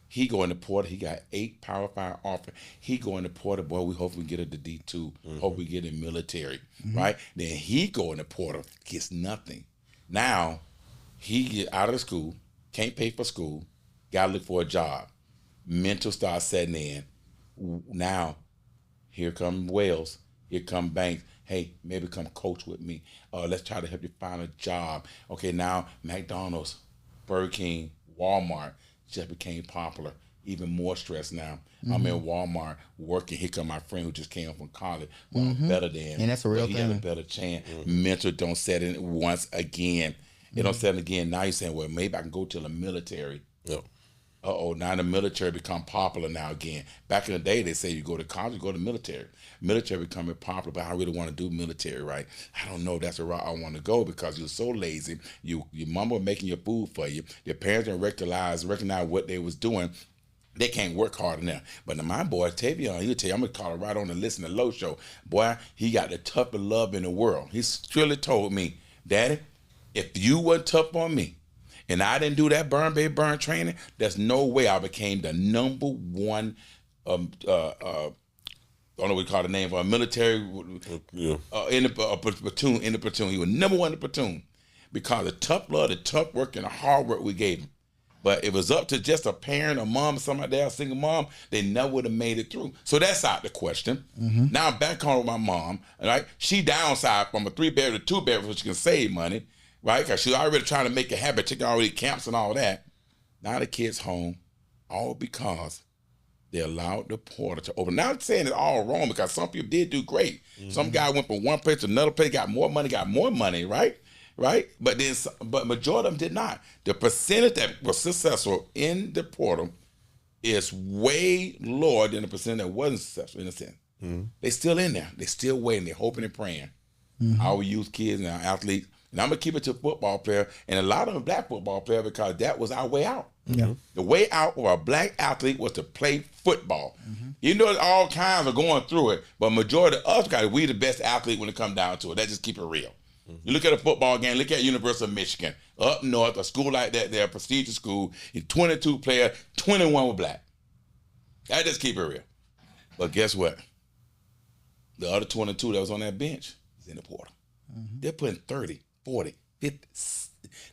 He go in the portal. He got 8 Power 5 offer. He go in the portal. Boy, we hope we get it to D2. Hope we get in military, right? Then he go in the portal, gets nothing. Now, he get out of the school, can't pay for school, got to look for a job. Mental starts setting in. Now, here come Wells. Here come Banks. Hey, maybe come coach with me. Let's try to help you find a job. Okay, now McDonald's, Burger King, Walmart just became popular. Even more stress now. I'm in Walmart working. Here come my friend who just came from college. Well, I'm better than. And that's a real He thing. got a better chance. Mental don't set in once again. It don't set in again. Now you're saying, well, maybe I can go to the military. Yeah. Now the military become popular now again. Back in the day, they say you go to college, you go to military. Military becoming popular, but I really want to do military, right? I don't know if that's the route I want to go because you're so lazy. Your mama making your food for you. Your parents didn't recognize what they was doing. They can't work hard enough. But now my boy, Tavion, he'll tell you, I'm going to call it right on the Listen to Low show. Boy, he got the toughest love in the world. He surely told me, Daddy, if you weren't tough on me, and I didn't do that burn, baby, burn training, there's no way I became the number one, I don't know what we call the name, for a military, in the platoon. He was number one in the platoon because the tough love, the tough work, and the hard work we gave him. But it was up to just a parent, a mom, somebody else, single mom, they never would have made it through. So that's out the question. Now I'm back home with my mom, right? She downsized from a 3-bedroom to 2-bedroom so she can save money. Right? Because she's already trying to make it happen, taking already camps and all that. Now the kid's home, all because they allowed the portal to open. Now I'm saying it's all wrong because some people did do great. Some guy went from one place to another place, got more money, right? Right? But majority of them did not. The percentage that was successful in the portal is way lower than the percentage that wasn't successful in a sense. They still in there. They still waiting. They're hoping and praying. Our youth kids and our athletes. And I'm going to keep it to football player, and a lot of them black football player because that was our way out. The way out for a black athlete was to play football. You know, all kinds of going through it, but majority of us got we the best athlete when it comes down to it. Let's just keep it real. You look at a football game, look at University of Michigan. Up north, a school like that, they're a prestigious school, 22 players, 21 were black. I just keep it real. But guess what? The other 22 that was on that bench is in the portal. They're putting 30, 40, 50.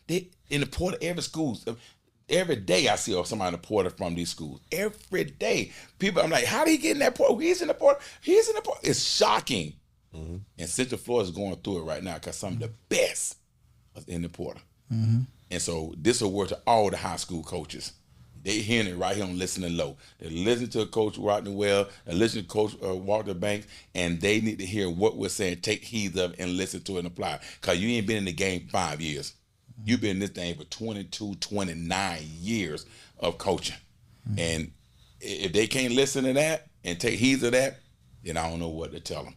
They in the portal every school. Every day I see somebody in the portal from these schools. Every day. People, I'm like, how did he get in that portal? He's in the portal. He's in the portal. It's shocking. And Central Florida is going through it right now because some of the best are in the portal. And so this is a word to all the high school coaches. They hearing it right here on Listen to Low. They're listening to Coach Rodney Well, they're listening to Coach Walter Banks, and they need to hear what we're saying, take heed of, and listen to it and apply. Because you ain't been in the game 5 years. You've been in this thing for 22, 29 years of coaching. And if they can't listen to that and take heed of that, then I don't know what to tell them.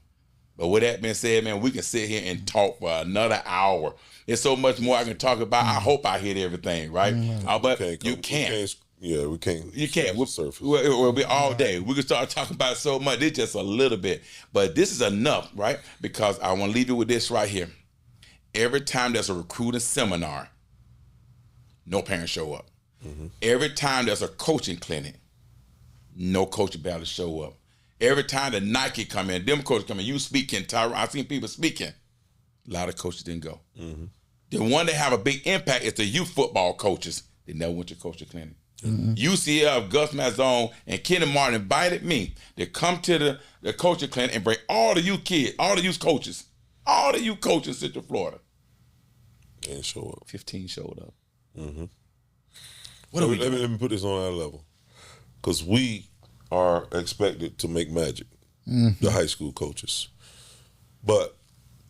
But with that being said, man, we can sit here and talk for another hour. There's so much more I can talk about. I hope I hit everything, right? But you can't. We can't. You can't. Surface. We'll be all day. We can start talking about so much. It's just a little bit. But this is enough, right? Because I want to leave you with this right here. Every time there's a recruiting seminar, no parents show up. Every time there's a coaching clinic, no coach about to show up. Every time the Nike come in, them coaches come in, you speaking, Tyron, I've seen people speaking. A lot of coaches didn't go. The one that have a big impact is the youth football coaches. They never went to coach the clinic. UCF, Gus Mazzone, and Kenny Martin invited me to come to the coaching clinic and bring all the youth kids, all the youth coaches in Central Florida. And show up. 15 showed up. Let me put this on our level. Because we are expected to make magic, the high school coaches. But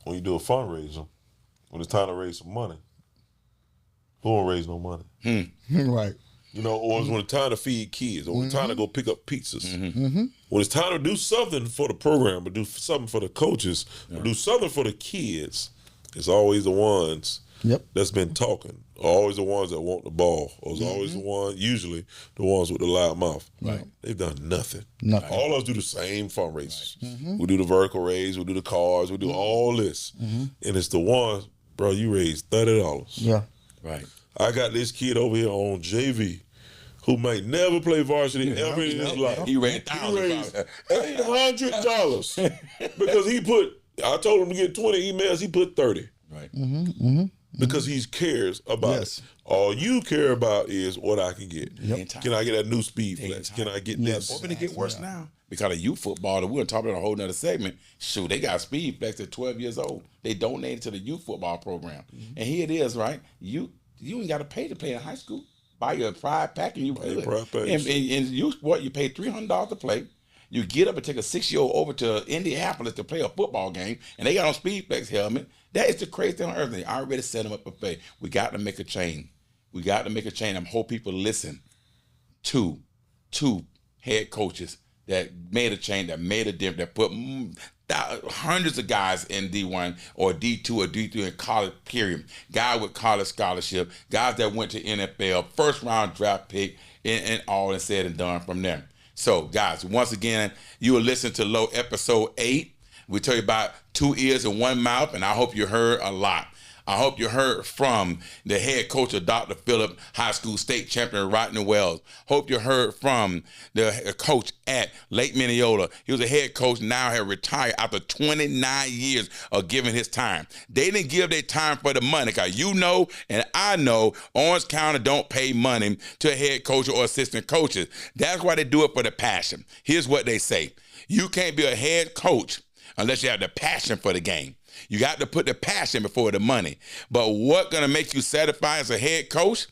when you do a fundraiser, when it's time to raise some money, who won't raise no money? Right. You know, or it's when it's time to feed kids, or when it's time to go pick up pizzas. When it's time to do something for the program, or do something for the coaches, or do something for the kids, it's always the ones that's been talking, or always the ones that want the ball, or it's always the one, usually the ones with the loud mouth. Right. They've done nothing. Nothing. All of us do the same fundraisers. We do the vertical raise, we do the cars, we do all this. And it's the ones, bro, you raised $30. Yeah. Right. I got this kid over here on JV who might never play varsity ever in his life. He raised $800 because he put, I told him to get 20 emails, he put 30. Right. Because he cares about it. All you care about is what I can get. Can I get that new speed flex? Can I get this? It's going to get worse now. Because of youth football, that we'll talk about a whole nother segment. Shoot, they got speed flex at 12 years old. They donated to the youth football program. And here it is, right? You ain't got to pay to play in high school. Buy your pride pack and you good. And youth sport, you pay $300 to play. You get up and take a 6-year-old over to Indianapolis to play a football game, and they got on speed flex helmet. That is the craziest thing on earth. They already set them up for faith. We got to make a change. We got to make a change. I hope people listen to head coaches that made a change, that made a difference, that put hundreds of guys in D1 or D2 or D3 in college, period. Guys with college scholarship, guys that went to NFL, first round draft pick, and all is said and done from there. So, guys, once again, you will listen to Low episode 8. We tell you about 2 ears and 1 mouth, and I hope you heard a lot. I hope you heard from the head coach of Dr. Phillip, high school state champion Rodney Wells. Hope you heard from the coach at Lake Minneota. He was a head coach, now has retired after 29 years of giving his time. They didn't give their time for the money, because you know and I know Orange County don't pay money to head coach or assistant coaches. That's why they do it for the passion. Here's what they say. You can't be a head coach unless you have the passion for the game. You got to put the passion before the money. But what's going to make you satisfied as a head coach?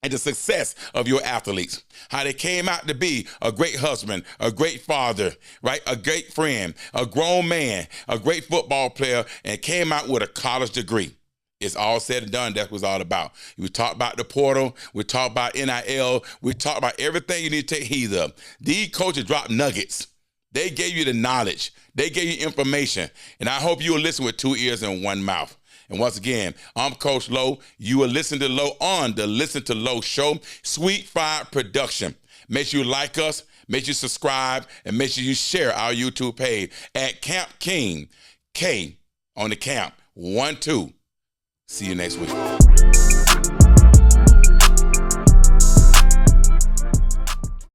And the success of your athletes. How they came out to be a great husband, a great father, right? A great friend, a grown man, a great football player, and came out with a college degree. It's all said and done. That's what it's all about. We talk about the portal. We talk about NIL. We talk about everything you need to take heed of. These coaches drop nuggets. They gave you the knowledge. They gave you information. And I hope you will listen with 2 ears and 1 mouth. And once again, I'm Coach Lowe. You will listen to Lowe on the Listen to Lowe show, Sweet Fire Production. Make sure you like us, make sure you subscribe, and make sure you share our YouTube page at Camp King, K on the camp, 1-2. See you next week.